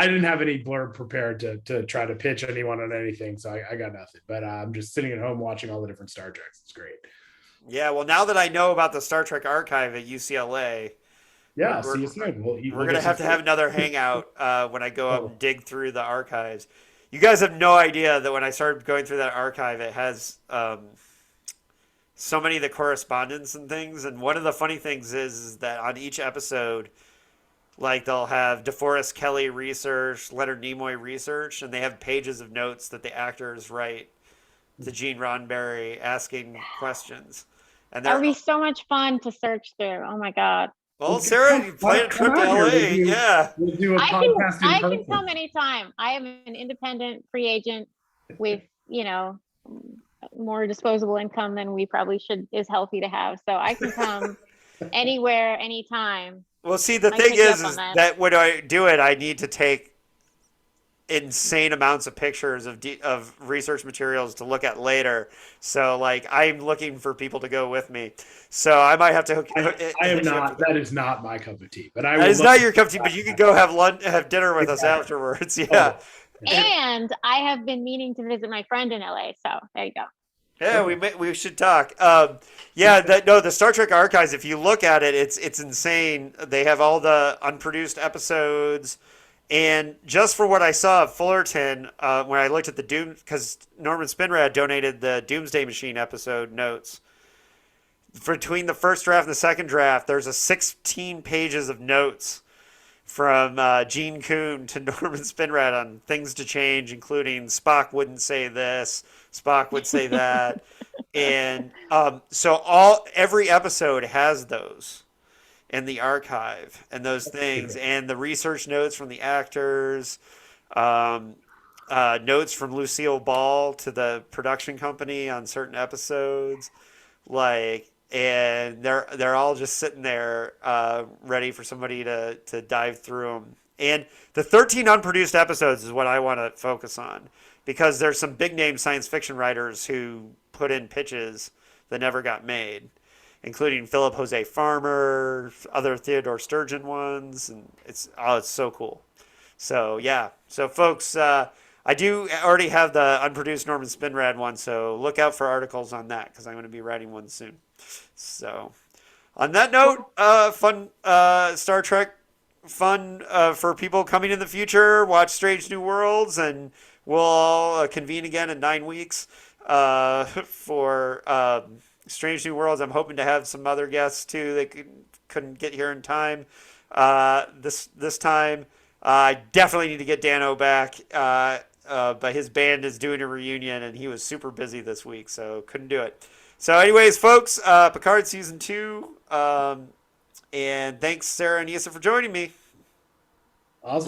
didn't have any blurb prepared to try to pitch anyone on anything, so I got nothing. But I'm just sitting at home watching all the different Star Treks. It's great. Yeah, well, now that I know about the Star Trek archive at UCLA, yeah, see you soon. We're gonna have to have another hangout when I go up and dig through the archives. You guys have no idea that when I started going through that archive, it has so many of the correspondence and things. And one of the funny things is that on each episode, like they'll have DeForest Kelley research, Leonard Nimoy research, and they have pages of notes that the actors write to Gene Roddenberry asking questions. And that would be so much fun to search through. Oh my God. Well, Sarah, you planned a trip to LA. Yeah. We'll do a I podcast can come anytime. I am an independent free agent with, more disposable income than we probably is healthy to have. So I can come anywhere, anytime. Well, see, the thing is that when I do it, I need to take insane amounts of pictures of research materials to look at later. So, like, I'm looking for people to go with me. So I might have to. I am not. That is not my cup of tea. But that is not your cup of tea. But you could go have dinner with us afterwards. Yeah. And I have been meaning to visit my friend in LA. So there you go. Yeah, we should talk. The Star Trek archives. If you look at it, it's insane. They have all the unproduced episodes, and just for what I saw of Fullerton, when I looked at the Doom, because Norman Spinrad donated the Doomsday Machine episode notes. Between the first draft and the second draft, there's 16 pages of notes from Gene Kuhn to Norman Spinrad on things to change, including Spock wouldn't say this, Spock would say that. And so every episode has those in the archive and those things, and the research notes from the actors, notes from Lucille Ball to the production company on certain episodes, and they're all just sitting there ready for somebody to dive through them. And the 13 unproduced episodes is what I want to focus on, because there's some big name science fiction writers who put in pitches that never got made, including Philip Jose Farmer, other Theodore Sturgeon ones, and it's so cool. So yeah, so folks, I do already have the unproduced Norman Spinrad one, so look out for articles on that, because I'm going to be writing one soon. So on that note, fun Star Trek fun for people coming in the future. Watch Strange New Worlds, and we'll all convene again in 9 weeks for Strange New Worlds. I'm hoping to have some other guests too that couldn't get here in time. This time, I definitely need to get Dano back. But his band is doing a reunion, and he was super busy this week, so couldn't do it. So, anyways, folks, Picard season 2, and thanks Sarah and Issa for joining me.